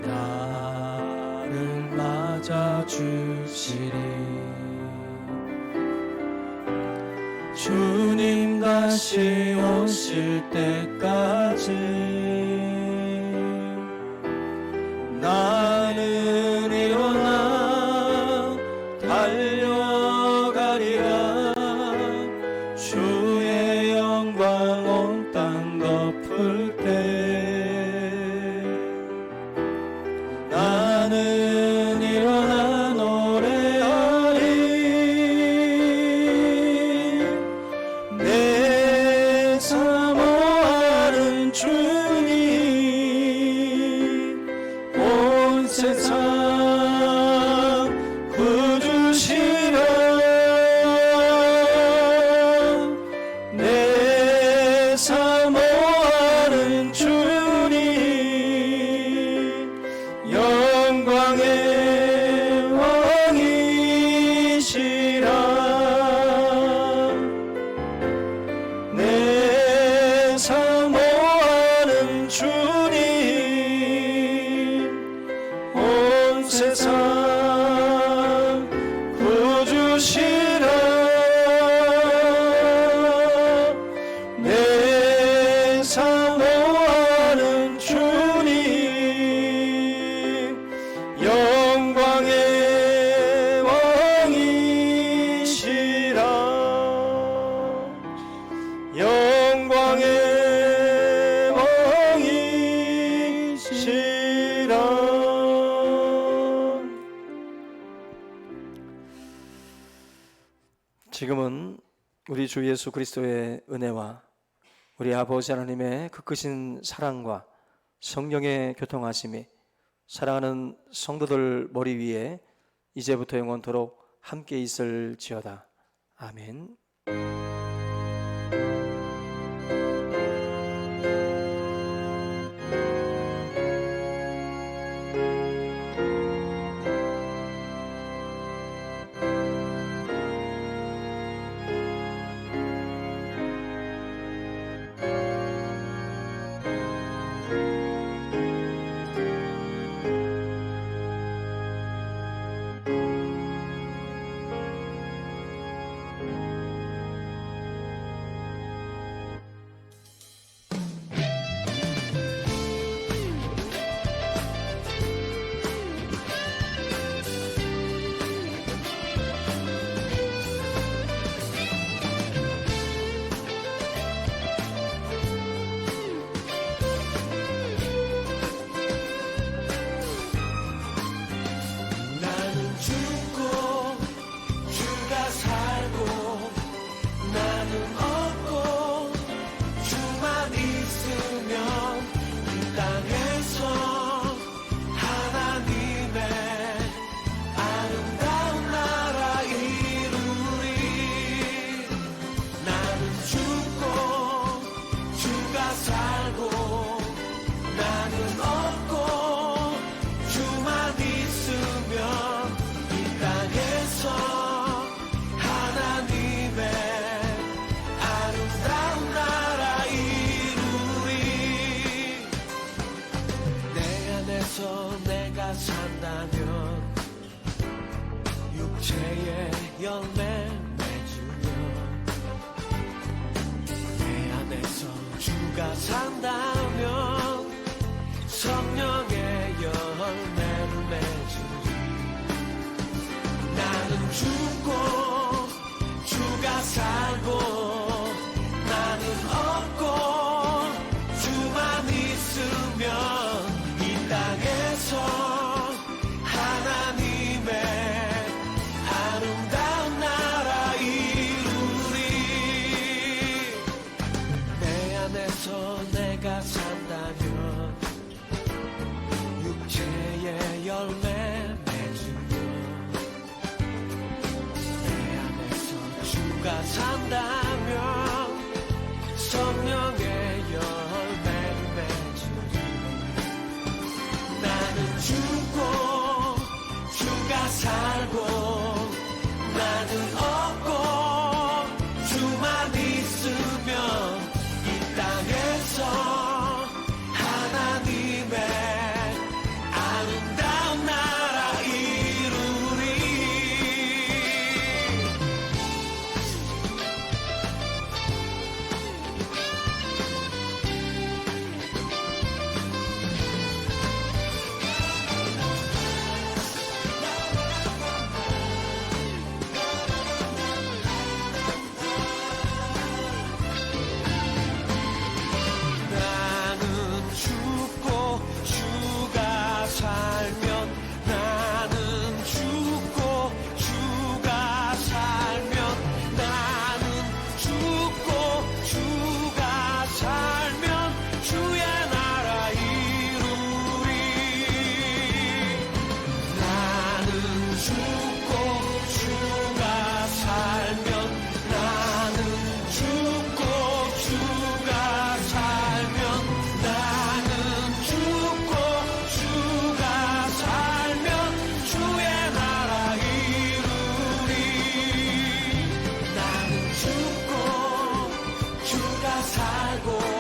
나를 맞아주시리. 주님 다시 오실 때까지 나는 일어나 달려가리라. 주의 영광 온 땅 덮을 때 나는 일어나 노래하리. 내 사모하는 주님 온 세상 구주시라. 내 사모하는 주님 영광의 왕이시라. 내 사모하는 주님 온 세상 구주시라. 내 사모하는 주님 영광의 왕이시라. 영광의 왕이시라. 지금은 우리 주 예수 그리스도의 은혜와 우리 아버지 하나님의 그 크신 사랑과 성령의 교통하심이 사랑하는 성도들 머리 위에 이제부터 영원토록 함께 있을지어다. 아멘. 알고